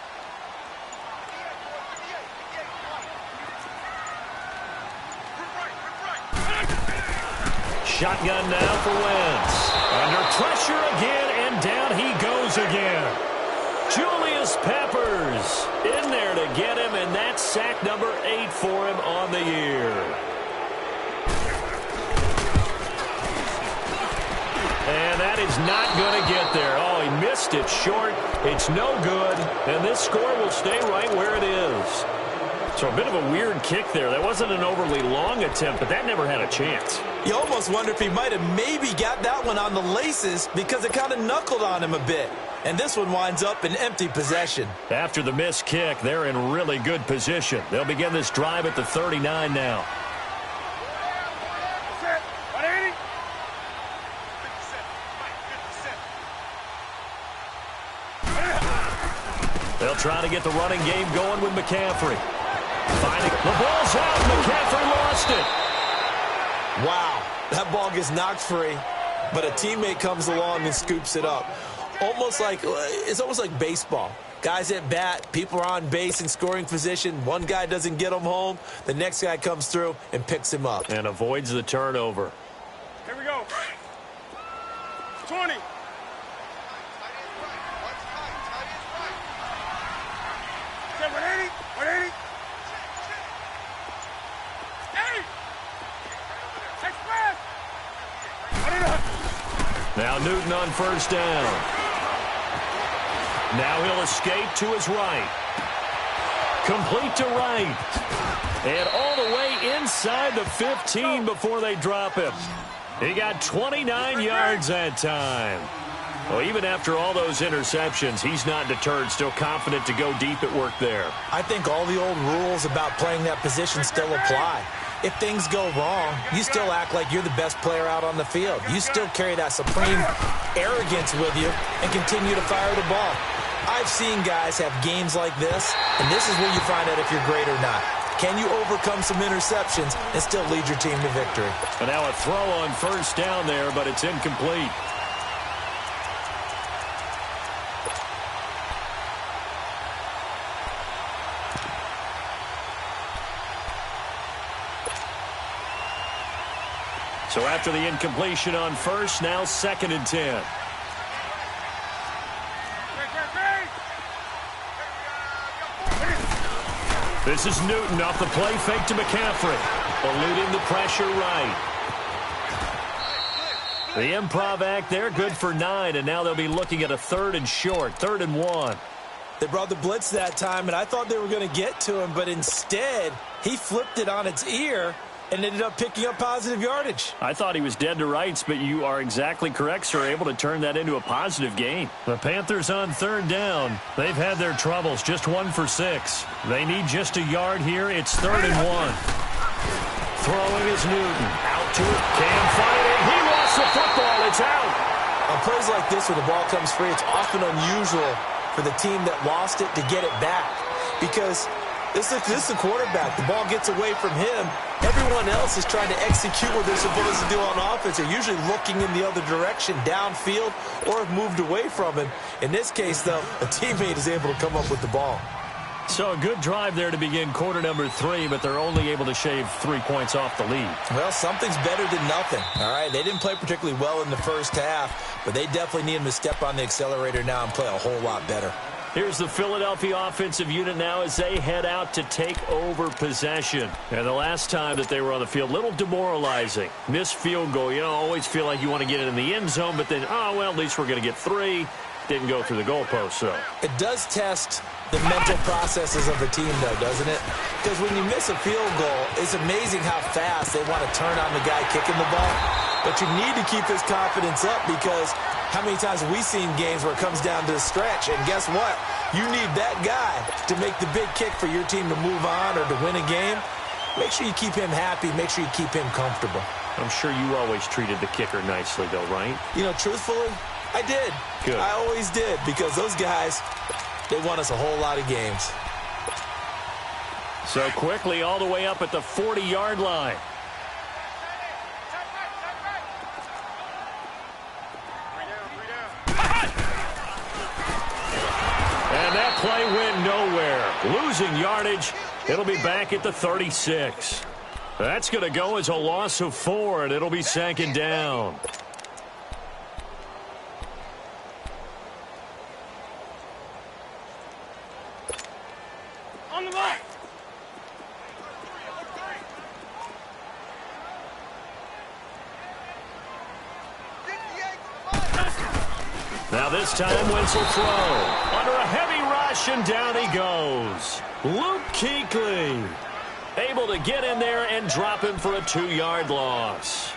Shotgun now for Wentz. Under pressure again, and down he goes again. Julius Peppers in there to get him, and that's sack number 8 for him on the year. And that is not going to get there. Oh, he missed it short. It's no good, and this score will stay right where it is. So a bit of a weird kick there. That wasn't an overly long attempt, but that never had a chance. You almost wonder if he might have maybe got that one on the laces because it kind of knuckled on him a bit. And this one winds up in empty possession. After the missed kick, they're in really good position. They'll begin this drive at the 39 now. They'll try to get the running game going with McCaffrey. Finding the ball's out. McCaffrey lost it. Wow, that ball gets knocked free, but a teammate comes along and scoops it up. It's almost like baseball. Guys at bat, people are on base in scoring position. One guy doesn't get him home. The next guy comes through and picks him up. And avoids the turnover. Here we go. 20. Okay, 180. 180. 80. Express. 180. Now Newton on first down. Now he'll escape to his right. Complete to right. And all the way inside the 15 before they drop him. He got 29 yards that time. Well, even after all those interceptions, he's not deterred, still confident to go deep at work there. I think all the old rules about playing that position still apply. If things go wrong, you still act like you're the best player out on the field. You still carry that supreme arrogance with you and continue to fire the ball. I've seen guys have games like this, and this is where you find out if you're great or not. Can you overcome some interceptions and still lead your team to victory? And now a throw on first down there, but it's incomplete. So after the incompletion on first, now 2nd and 10. This is Newton off the play fake to McCaffrey. Eluding the pressure right. The improv act there, good for 9, and now they'll be looking at a 3rd and short, 3rd and 1. They brought the blitz that time, and I thought they were going to get to him, but instead he flipped it on its ear and ended up picking up positive yardage. I thought he was dead to rights, but you are exactly correct, sir, able to turn that into a positive gain. The Panthers on 3rd down. They've had their troubles, just 1 for 6. They need just a yard here. It's 3rd and 1. Throwing is Newton. Out to it. Can't find it. He lost the football. It's out. On plays like this where the ball comes free, it's often unusual for the team that lost it to get it back because this is the quarterback. The ball gets away from him. Everyone else is trying to execute what they're supposed to do on offense. They're usually looking in the other direction, downfield, or have moved away from him. In this case, though, a teammate is able to come up with the ball. So a good drive there to begin quarter number 3, but they're only able to shave 3 points off the lead. Well, something's better than nothing, all right? They didn't play particularly well in the first half, but they definitely need him to step on the accelerator now and play a whole lot better. Here's the Philadelphia offensive unit now as they head out to take over possession. And the last time that they were on the field, a little demoralizing. Missed field goal. You know, always feel like you want to get it in the end zone, but then, oh, well, at least we're going to get 3. Didn't go through the goalpost, though. It does test the mental processes of the team, though, doesn't it? Because when you miss a field goal, it's amazing how fast they want to turn on the guy kicking the ball. But you need to keep his confidence up because how many times have we seen games where it comes down to the stretch? And guess what? You need that guy to make the big kick for your team to move on or to win a game. Make sure you keep him happy. Make sure you keep him comfortable. I'm sure you always treated the kicker nicely, though, right? You know, truthfully, I did. Good. I always did because those guys, they won us a whole lot of games. So quickly all the way up at the 40-yard line. And that play went nowhere. Losing yardage. It'll be back at the 36. That's going to go as a loss of 4, and it'll be 2nd down. On the ball. Now this time Wentz will throw. Under a heavy rush, and down he goes. Luke Kuechly able to get in there and drop him for a 2-yard loss.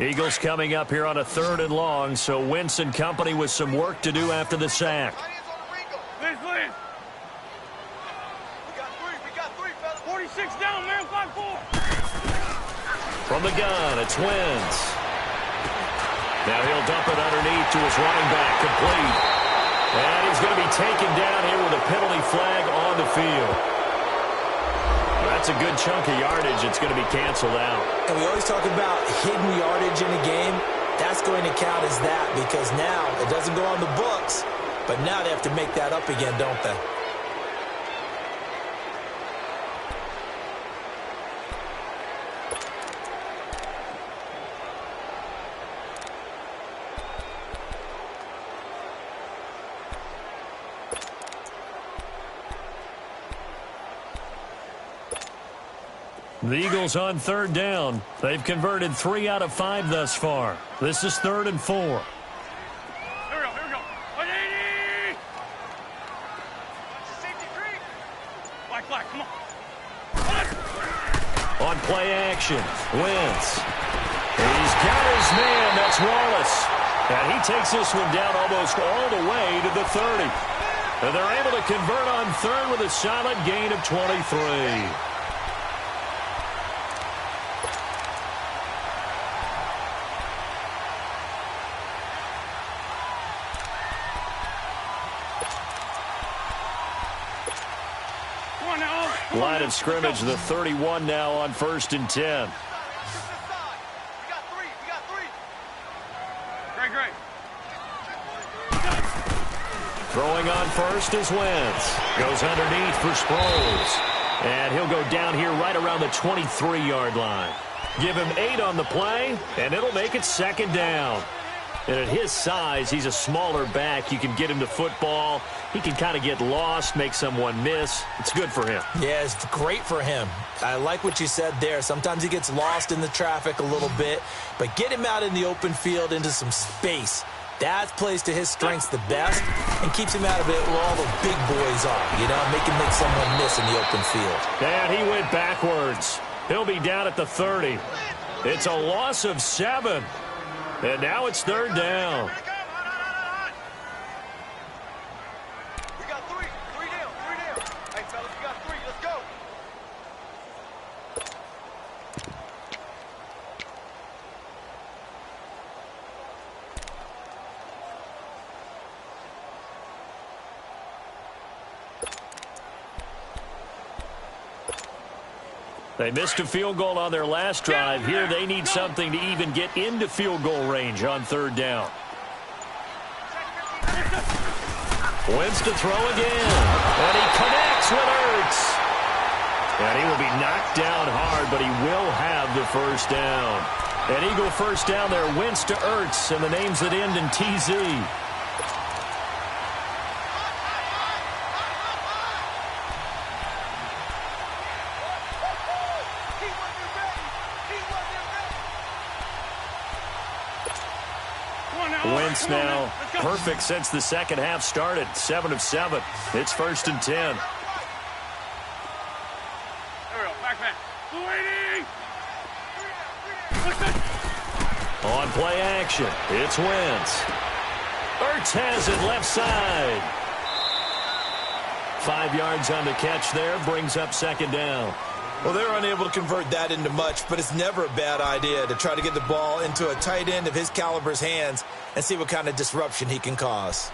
Eagles coming up here on a 3rd and long, so Wentz and company with some work to do after the sack. Liz. We got three, fellas. 46 down, man. 5-4. From the gun, it's Wentz. Now he'll dump it underneath to his running back, complete. And he's going to be taken down here with a penalty flag on the field. That's a good chunk of yardage. It's going to be canceled out. And we always talk about hidden yardage in a game. That's going to count as that because now it doesn't go on the books, but now they have to make that up again, don't they? The Eagles on 3rd down. They've converted 3 out of 5 thus far. This is 3rd and 4. Here we go. 180. Safety creek. Black, come on. On play action, Wentz. He's got his man. That's Wallace. And he takes this one down almost all the way to the 30. And they're able to convert on 3rd with a solid gain of 23. Line of scrimmage, the 31 now on 1st and 10. We got three. Great. Throwing on first is Wentz. Goes underneath for Sproles. And he'll go down here right around the 23-yard line. Give him 8 on the play, and it'll make it 2nd down. And at his size, he's a smaller back. You can get him to football. He can kind of get lost, make someone miss. It's good for him. Yeah, it's great for him. I like what you said there. Sometimes he gets lost in the traffic a little bit, but get him out in the open field into some space. That plays to his strengths the best and keeps him out of it where all the big boys are, make him make someone miss in the open field. And he went backwards. He'll be down at the 30. It's a loss of 7. And now it's 3rd down. We got three down. Hey, fellas, we got 3. Let's go. They missed a field goal on their last drive. Here they need something to even get into field goal range on 3rd down. Wentz to throw again. And he connects with Ertz. And he will be knocked down hard, but he will have the 1st down. An Eagle 1st down there. Wentz to Ertz, and the names that end in TZ. Wentz now perfect since the second half started. 7 of 7. It's 1st and 10. There we go. Back. 280. On play action, it's Wentz. Ertz has it left side. 5 yards on the catch there, brings up 2nd down. Well, they're unable to convert that into much, but it's never a bad idea to try to get the ball into a tight end of his caliber's hands and see what kind of disruption he can cause.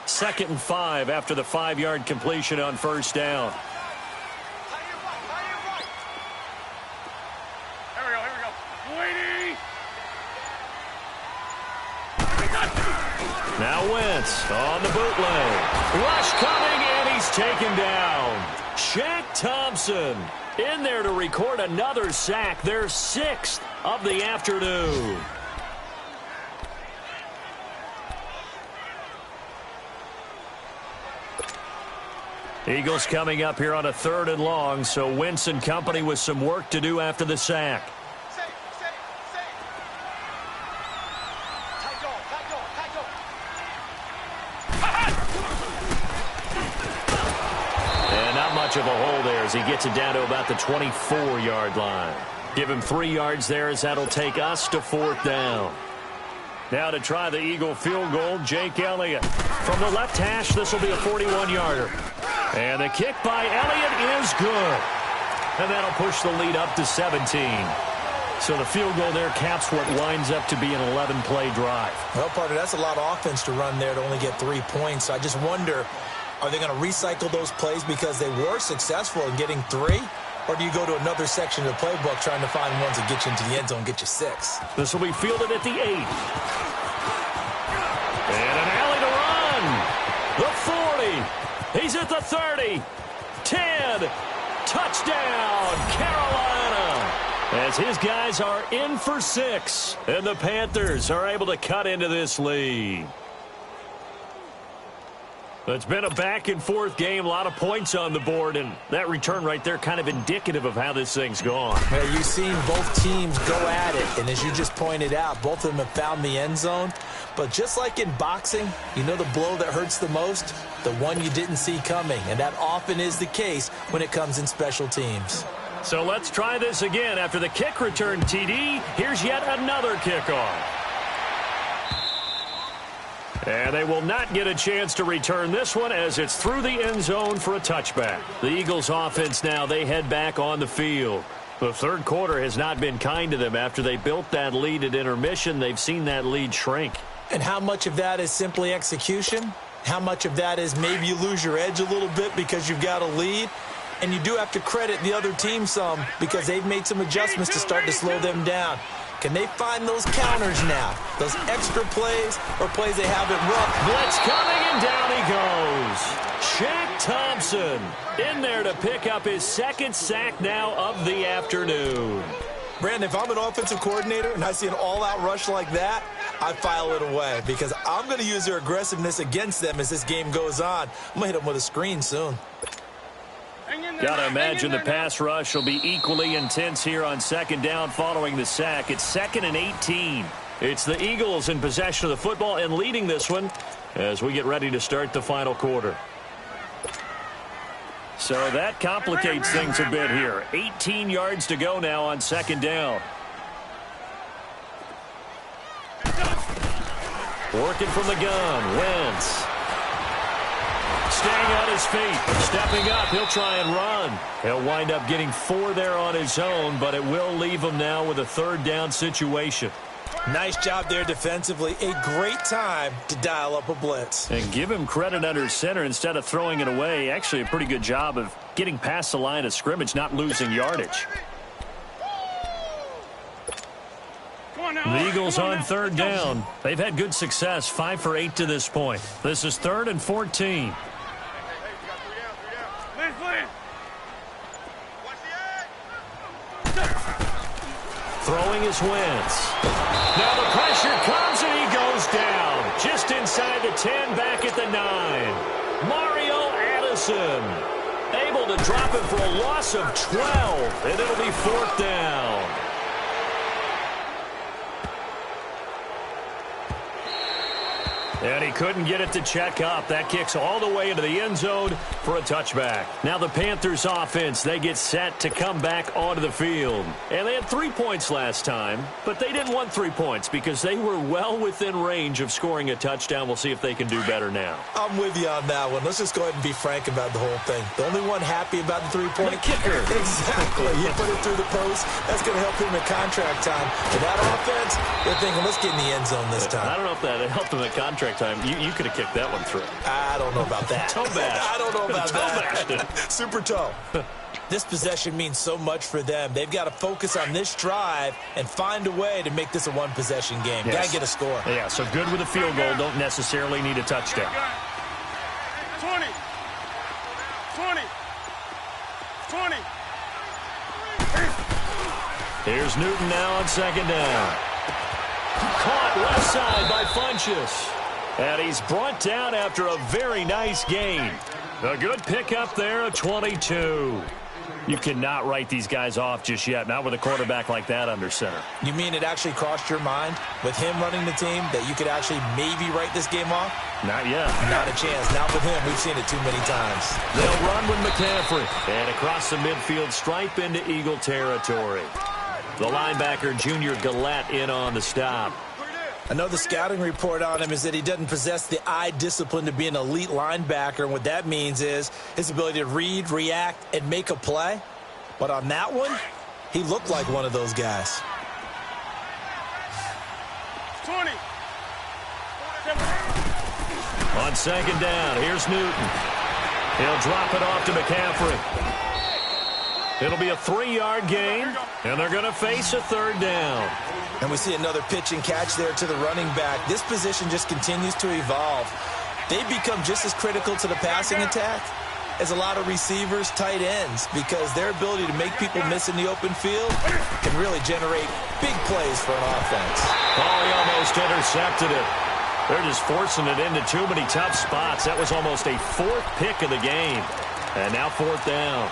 Second and 5 after the 5-yard completion on 1st down. Here we go. 280. Now Wentz on the bootleg. Rush coming, and he's taken down. Shaq Thompson in there to record another sack, their 6th of the afternoon. Eagles coming up here on a 3rd and long, so Wentz and company with some work to do after the sack. much of a hole there as he gets it down to about the 24-yard line. Give him 3 yards there as that'll take us to 4th down. Now to try the Eagle field goal, Jake Elliott. From the left hash, this will be a 41-yarder. And the kick by Elliott is good. And that'll push the lead up to 17. So the field goal there caps what winds up to be an 11-play drive. Well, partner, that's a lot of offense to run there to only get 3 points. I just wonder, are they going to recycle those plays because they were successful in getting 3? Or do you go to another section of the playbook trying to find ones that get you into the end zone and get you 6? This will be fielded at the 8. And an alley to run. The 40. He's at the 30. 10. Touchdown, Carolina. As his guys are in for 6. And the Panthers are able to cut into this lead. It's been a back-and-forth game, a lot of points on the board, and that return right there kind of indicative of how this thing's gone. Yeah, you've seen both teams go at it, and as you just pointed out, both of them have found the end zone. But just like in boxing, you know the blow that hurts the most? The one you didn't see coming, and that often is the case when it comes in special teams. So let's try this again. After the kick return, TD, here's yet another kickoff. And they will not get a chance to return this one as it's through the end zone for a touchback. The Eagles offense now, they head back on the field. The third quarter has not been kind to them. After they built that lead at intermission, they've seen that lead shrink. And how much of that is simply execution? How much of that is maybe you lose your edge a little bit because you've got a lead? And you do have to credit the other team some because they've made some adjustments to start to slow them down. Can they find those counters now? Those extra plays or plays they have it rough? Blitz coming, and down he goes. Shaq Thompson in there to pick up his 2nd sack now of the afternoon. Brandon, if I'm an offensive coordinator and I see an all-out rush like that, I file it away because I'm going to use their aggressiveness against them as this game goes on. I'm going to hit them with a screen soon. Got to imagine the pass rush will be equally intense here on 2nd down following the sack. It's 2nd and 18. It's the Eagles in possession of the football and leading this one as we get ready to start the final quarter. So that complicates things a bit here. 18 yards to go now on 2nd down. Working from the gun, Wentz. Staying on his feet, stepping up, he'll try and run. He'll wind up getting 4 there on his own, but it will leave him now with a 3rd down situation. Nice job there defensively. A great time to dial up a blitz. And give him credit under center instead of throwing it away. Actually a pretty good job of getting past the line of scrimmage, not losing yardage. The Eagles on 3rd down. They've had good success, 5 for 8 to this point. This is 3rd and 14. Throwing is Wentz. Now the pressure comes and he goes down. Just inside the 10, back at the 9. Mario Addison able to drop it for a loss of 12, and it'll be 4th down. And he couldn't get it to check up. That kicks all the way into the end zone for a touchback. Now the Panthers offense, they get set to come back onto the field. And they had 3 points last time, but they didn't want 3 points because they were well within range of scoring a touchdown. We'll see if they can do better now. I'm with you on that one. Let's just go ahead and be frank about the whole thing. The only one happy about the 3-point kicker. Exactly. You put it through the post. That's going to help him at contract time. But that offense, they're thinking, let's get in the end zone this time. I don't know if that helped him at contract time. You could have kicked that one through. I don't know about that. Toe bash. I don't know about that. Super toe. This possession means so much for them. They've got to focus on this drive and find a way to make this a one-possession game. Yes. Got to get a score. Yeah, so good with a field goal. Don't necessarily need a touchdown. 20. 20. 20. Here's Newton now on 2nd down. Caught left side by Funchess. And he's brought down after a very nice gain. A good pickup there of 22. You cannot write these guys off just yet, not with a quarterback like that under center. You mean it actually crossed your mind with him running the team that you could actually maybe write this game off? Not yet. Not a chance. Not with him. We've seen it too many times. They'll run with McCaffrey. And across the midfield stripe into Eagle territory. The linebacker, Junior Gillette, in on the stop. Another scouting report on him is that he doesn't possess the eye discipline to be an elite linebacker. And what that means is his ability to read, react, and make a play. But on that one, he looked like one of those guys. 20. On second down, here's Newton. He'll drop it off to McCaffrey. It'll be a 3-yard gain, and they're going to face a third down. And we see another pitch and catch there to the running back. This position just continues to evolve. They've become just as critical to the passing attack as a lot of receivers, tight ends, because their ability to make people miss in the open field can really generate big plays for an offense. Oh, he almost intercepted it. They're just forcing it into too many tough spots. That was almost a 4th pick of the game. And now 4th down.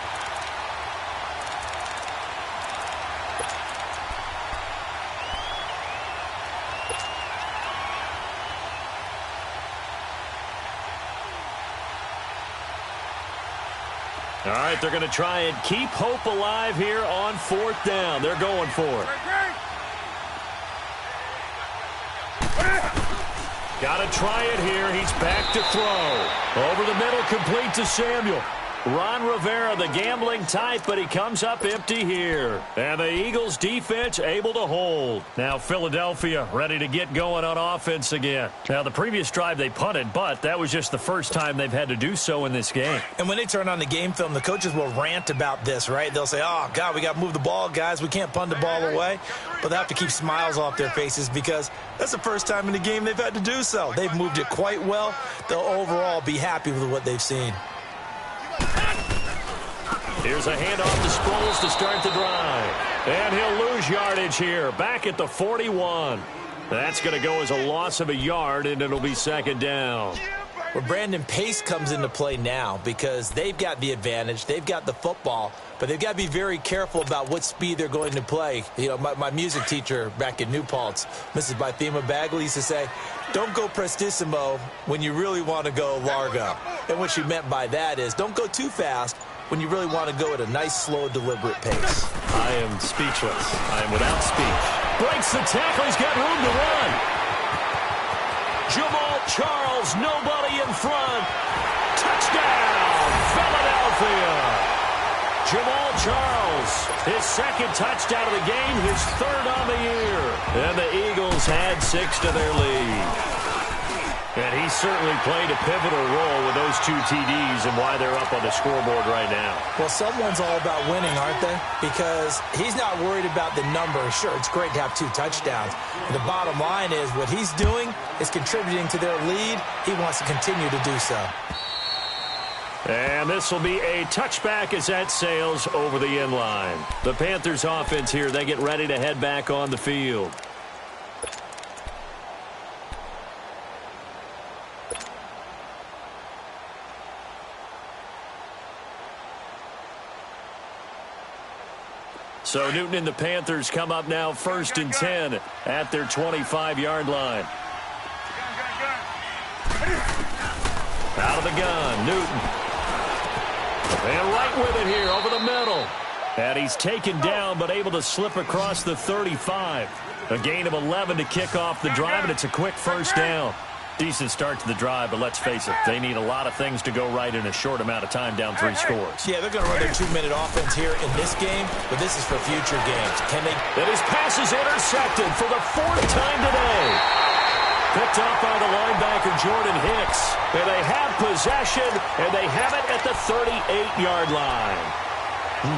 All right, they're going to try and keep hope alive here on 4th down. They're going for it. Got to try it here. He's back to throw. Over the middle, complete to Samuel. Ron Rivera, the gambling type, but he comes up empty here. And the Eagles defense able to hold. Now Philadelphia ready to get going on offense again. Now the previous drive they punted, but that was just the first time they've had to do so in this game. And when they turn on the game film, the coaches will rant about this, right? They'll say, oh, God, we got to move the ball, guys. We can't punt the ball away. But they have to keep smiles off their faces because that's the first time in the game they've had to do so. They've moved it quite well. They'll overall be happy with what they've seen. Here's a handoff to Sproles to start the drive. And he'll lose yardage here. Back at the 41. That's going to go as a loss of a yard, and it'll be 2nd down. Well, Brandon, pace comes into play now because they've got the advantage. They've got the football, but they've got to be very careful about what speed they're going to play. You know, my music teacher back in New Paltz, Mrs. Bythema Bagley, used to say, don't go prestissimo when you really want to go largo. And what she meant by that is don't go too fast when you really want to go at a nice, slow, deliberate pace. I am speechless. I am without speech. Breaks the tackle. He's got room to run. Jamal Charles, nobody in front. Touchdown, Philadelphia. Jamal Charles, his 2nd touchdown of the game, his 3rd on the year. And the Eagles had 6 to their lead. And he certainly played a pivotal role with those 2 TDs and why they're up on the scoreboard right now. Well, someone's all about winning, aren't they? Because he's not worried about the number. Sure, it's great to have 2 touchdowns. But the bottom line is what he's doing is contributing to their lead. He wants to continue to do so. And this will be a touchback as that sails over the end line. The Panthers offense here, they get ready to head back on the field. So Newton and the Panthers come up now 1st and 10 at their 25-yard line. Out of the gun, Newton. And right with it here over the middle. And he's taken down but able to slip across the 35. A gain of 11 to kick off the drive, and it's a quick 1st down. Decent start to the drive, but let's face it, they need a lot of things to go right in a short amount of time down 3 scores. Yeah, they're going to run their 2-minute offense here in this game, but this is for future games. Can they? And his pass is intercepted for the 4th time today. Picked up by the linebacker, Jordan Hicks. And they have possession, and they have it at the 38-yard line.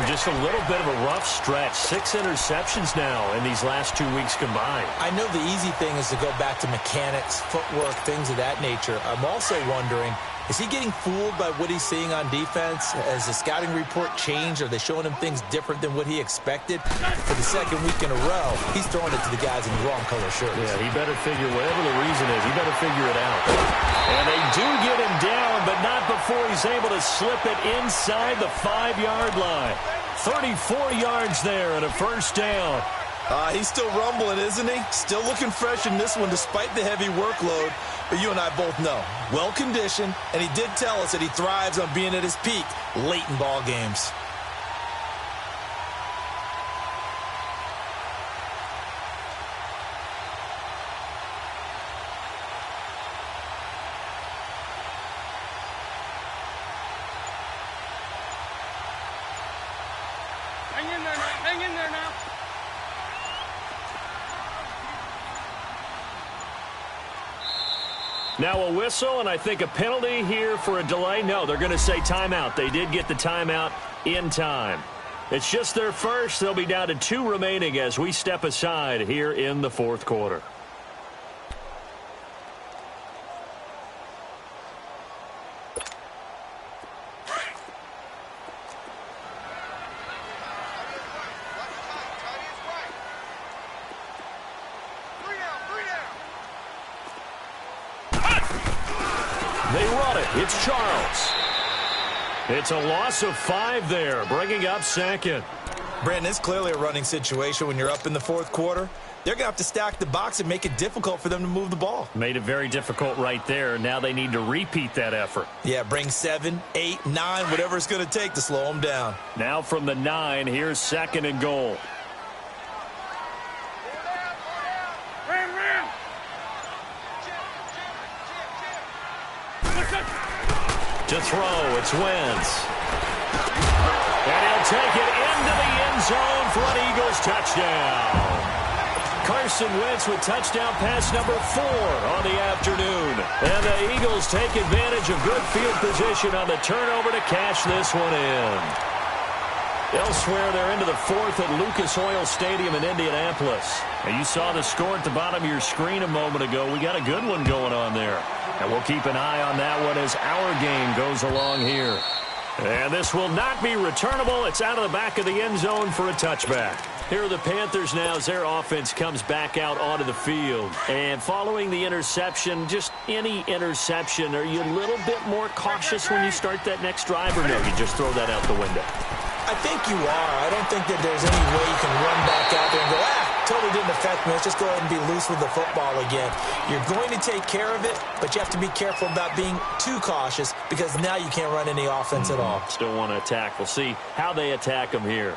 Just a little bit of a rough stretch. 6 interceptions now in these last 2 weeks combined. I know the easy thing is to go back to mechanics, footwork, things of that nature. I'm also wondering Is he getting fooled by what he's seeing on defense? Has the scouting report changed? Are they showing him things different than what he expected? For the second week in a row, he's throwing it to the guys in the wrong color shirts. Yeah, he better figure, whatever the reason is, he better figure it out. And they do get him down, but not before he's able to slip it inside the 5-yard line. 34 yards there and a first down. He's still rumbling, isn't he? Still looking fresh in this one despite the heavy workload. But you and I both know, well-conditioned, and he did tell us that he thrives on being at his peak late in ball games. Hang in there now. Hang in there now. Now a whistle, and I think a penalty here for a delay. No, they're going to say timeout. They did get the timeout in time. It's just their first. They'll be down to 2 remaining as we step aside here in the fourth quarter. They run it. It's Charles. It's a loss of 5 there, bringing up second. Brandon, it's clearly a running situation when you're up in the fourth quarter. They're going to have to stack the box and make it difficult for them to move the ball. Made it very difficult right there. Now they need to repeat that effort. Yeah, bring 7, 8, 9, whatever it's going to take to slow them down. Now from the 9, here's second and goal. To throw, it's Wentz. And he'll take it into the end zone for an Eagles touchdown. Carson Wentz with touchdown pass number 4 on the afternoon. And the Eagles take advantage of good field position on the turnover to cash this one in. Elsewhere, they're into the 4th at Lucas Oil Stadium in Indianapolis. And you saw the score at the bottom of your screen a moment ago. We got a good one going on there. And we'll keep an eye on that one as our game goes along here. And this will not be returnable. It's out of the back of the end zone for a touchback. Here are the Panthers now as their offense comes back out onto the field. And following the interception, just any interception, are you a little bit more cautious when you start that next drive, or no, you just throw that out the window? I think you are. I don't think that there's any way you can run back out there and go, totally didn't affect me. Let's just go ahead and be loose with the football again. You're going to take care of it, but you have to be careful about being too cautious because now you can't run any offense at all. Still want to attack. We'll see how they attack them here.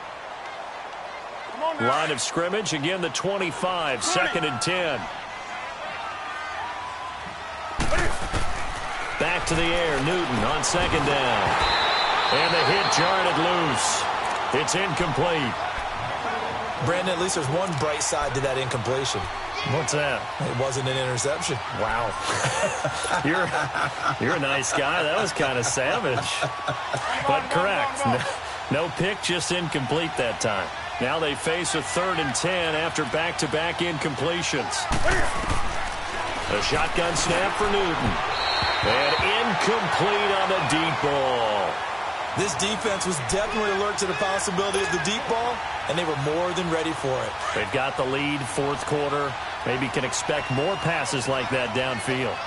Line of scrimmage, again the 25, 2nd and 10. Back to the air, Newton on 2nd down. And the hit jarred it loose. It's incomplete. Brandon, at least there's one bright side to that incompletion. What's that? It wasn't an interception. Wow. You're a nice guy. That was kind of savage. But correct. No pick, just incomplete that time. Now they face a 3rd and 10 after back-to-back incompletions. A shotgun snap for Newton. And incomplete on the deep ball. This defense was definitely alert to the possibility of the deep ball, and they were more than ready for it. They've got the lead, fourth quarter. Maybe can expect more passes like that downfield.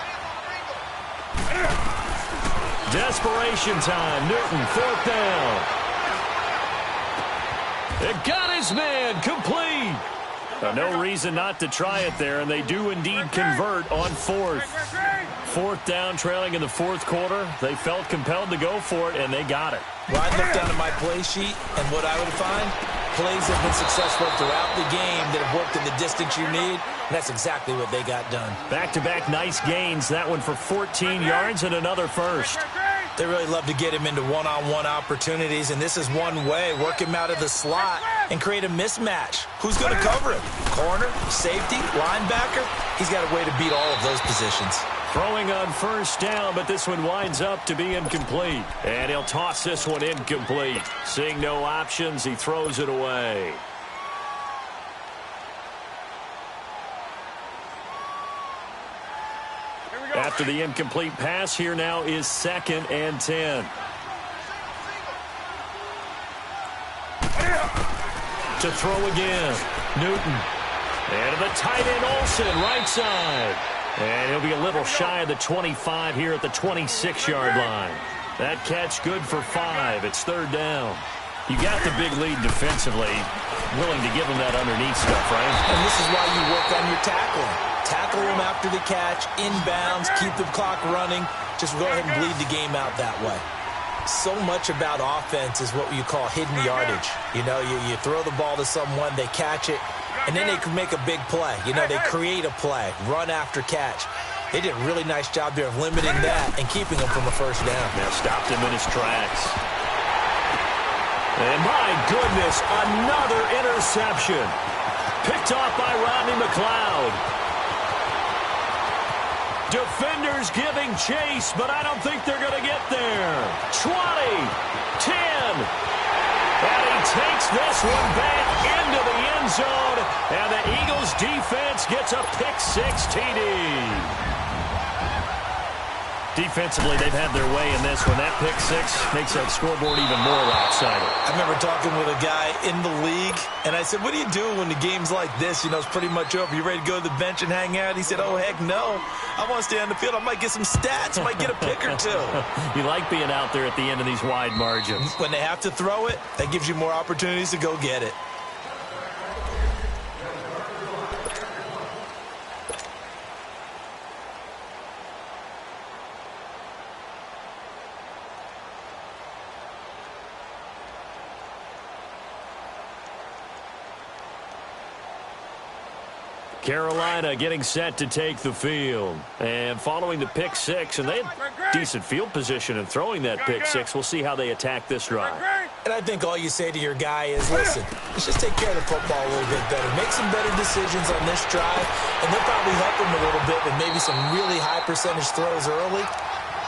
Desperation time. Newton, 4th down. It got his man. Complete. No reason not to try it there, and they do indeed convert on 4th. 4th down, trailing in the 4th quarter. They felt compelled to go for it, and they got it. Well, I looked down at my play sheet, and what I would find, plays have been successful throughout the game that have worked in the distance you need, and that's exactly what they got done. Back-to-back nice gains. That one for 14 yards and another first. They really love to get him into one-on-one opportunities, and this is one way. Work him out of the slot and create a mismatch. Who's going to cover him? Corner, safety, linebacker? He's got a way to beat all of those positions. Throwing on 1st down, but this one winds up to be incomplete. And he'll toss this one incomplete. Seeing no options, he throws it away. After the incomplete pass, here now is 2nd and 10. To throw again, Newton. And to the tight end, Olsen, right side. And he'll be a little shy of the 25 here at the 26-yard line. That catch good for 5. It's 3rd down. You got the big lead defensively. Willing to give him that underneath stuff, right? And this is why you work on your tackling. Tackle him after the catch, inbounds, keep the clock running. Just go ahead and bleed the game out that way. So much about offense is what you call hidden yardage. You know, you throw the ball to someone, they catch it, and then they can make a big play. You know, they create a play, run after catch. They did a really nice job there of limiting that and keeping him from a first down. Now stopped him in his tracks. And my goodness, another interception. Picked off by Rodney McLeod. Defenders giving chase, but I don't think they're going to get there. 20, 10. And he takes this one back into the end zone. And the Eagles defense gets a pick-6 TD. Defensively, they've had their way in this one. That pick-6 makes that scoreboard even more lopsided. I remember talking with a guy in the league, and I said, what do you do when the game's like this? You know, it's pretty much over. You ready to go to the bench and hang out? He said, oh, heck no. I want to stay on the field. I might get some stats. I might get a pick or two. You like being out there at the end of these wide margins. When they have to throw it, that gives you more opportunities to go get it. Carolina getting set to take the field. And following the pick-6, and they had decent field position in throwing that pick-6. We'll see how they attack this drive. And I think all you say to your guy is, listen, let's just take care of the football a little bit better. Make some better decisions on this drive, and they'll probably help him a little bit with maybe some really high percentage throws early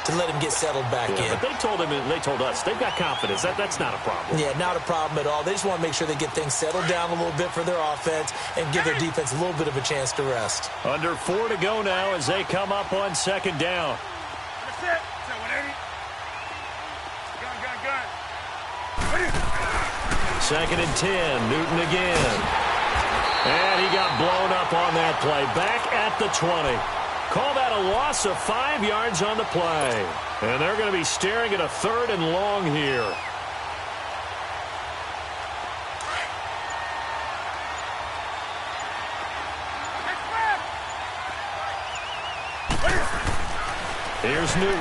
to let him get settled back in. But they told him, and they told us, they've got confidence. That's not a problem. Yeah, not a problem at all. They just want to make sure they get things settled down a little bit for their offense and give their defense a little bit of a chance to rest. Under 4 to go now as they come up on 2nd down. That's it. So 180. Gun. 2nd and 10. Newton again. And he got blown up on that play. Back at the 20. Call that a loss of 5 yards on the play. And they're going to be staring at a 3rd and long here. Here's Newton.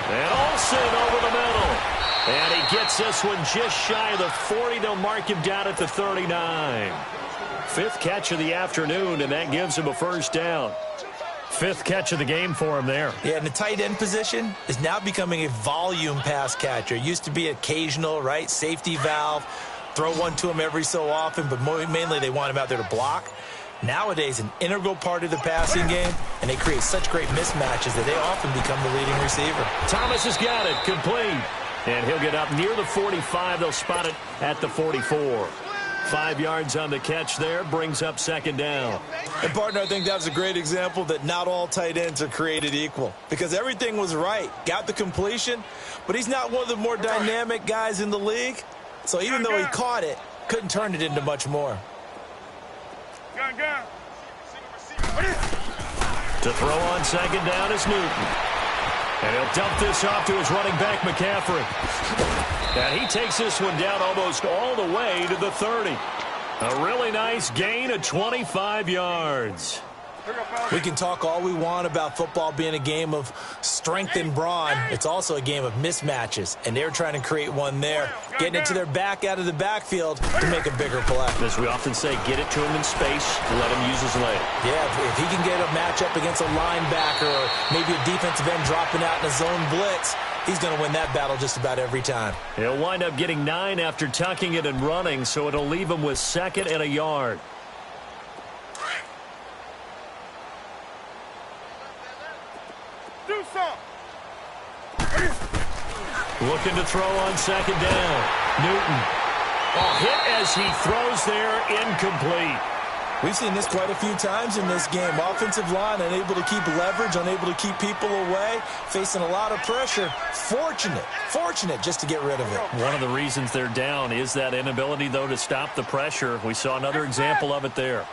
And Olsen over the middle. And he gets this one just shy of the 40. They'll mark him down at the 39. 5th catch of the afternoon, and that gives him a first down. 5th catch of the game for him there. Yeah, and the tight end position is now becoming a volume pass catcher. It used to be occasional, right? Safety valve. Throw one to him every so often, but mainly they want him out there to block. Nowadays, an integral part of the passing game, and they create such great mismatches that they often become the leading receiver. Thomas has got it, complete. And he'll get up near the 45. They'll spot it at the 44. 5 yards on the catch there, brings up 2nd down. And, partner, I think that was a great example that not all tight ends are created equal. Because everything was right. Got the completion, but he's not one of the more dynamic guys in the league. So even though he caught it, couldn't turn it into much more. Gun. To throw on 2nd down is Newton. And he'll dump this off to his running back, McCaffrey. And he takes this one down almost all the way to the 30. A really nice gain of 25 yards. We can talk all we want about football being a game of strength and brawn. It's also a game of mismatches, and they're trying to create one there, getting it to their back out of the backfield to make a bigger play. As we often say, get it to him in space, let him use his leg. Yeah, if he can get a matchup against a linebacker or maybe a defensive end dropping out in a zone blitz, he's going to win that battle just about every time. He'll wind up getting 9 after tucking it and running, so it'll leave him with 2nd and a yard. Do something. Looking to throw on 2nd down. Newton. Oh, hit as he throws there, incomplete. We've seen this quite a few times in this game. Offensive line unable to keep leverage, unable to keep people away, facing a lot of pressure. Fortunate just to get rid of it. One of the reasons they're down is that inability, though, to stop the pressure. We saw another example of it there.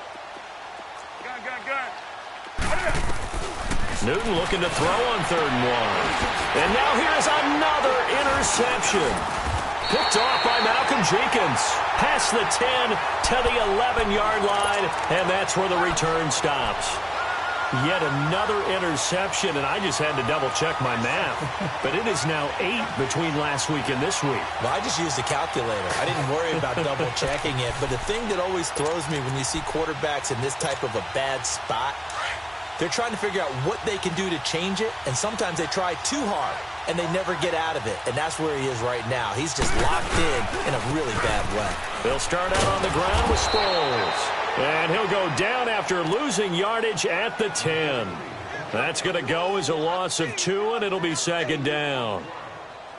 Newton looking to throw on 3rd and 1. And now here's another interception. Picked off by Malcolm Jenkins. Past the 10 to the 11-yard line, and that's where the return stops. Yet another interception, and I just had to double-check my math. But it is now 8 between last week and this week. Well, I just used a calculator. I didn't worry about double-checking it. But the thing that always throws me when you see quarterbacks in this type of a bad spot, they're trying to figure out what they can do to change it, and sometimes they try too hard, and they never get out of it. And that's where he is right now. He's just locked in a really bad way. They'll start out on the ground with Sproles. And he'll go down after losing yardage at the 10. That's going to go as a loss of 2, and it'll be 2nd down.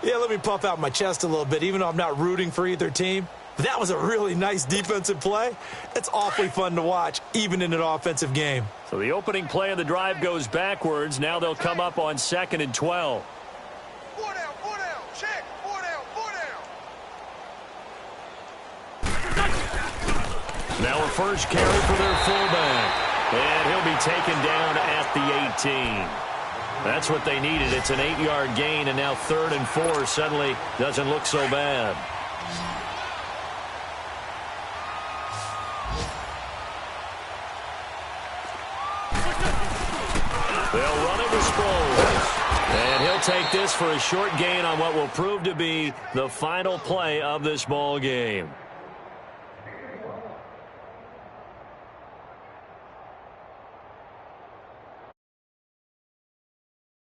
Yeah, let me puff out my chest a little bit, even though I'm not rooting for either team. That was a really nice defensive play. It's awfully fun to watch, even in an offensive game. So the opening play of the drive goes backwards. Now they'll come up on 2nd and 12. 4 down, check, 4 down. Now a first carry for their fullback. And he'll be taken down at the 18. That's what they needed. It's an 8-yard gain, and now 3rd and 4 suddenly doesn't look so bad. They'll run it with Sproles. And he'll take this for a short gain on what will prove to be the final play of this ball game.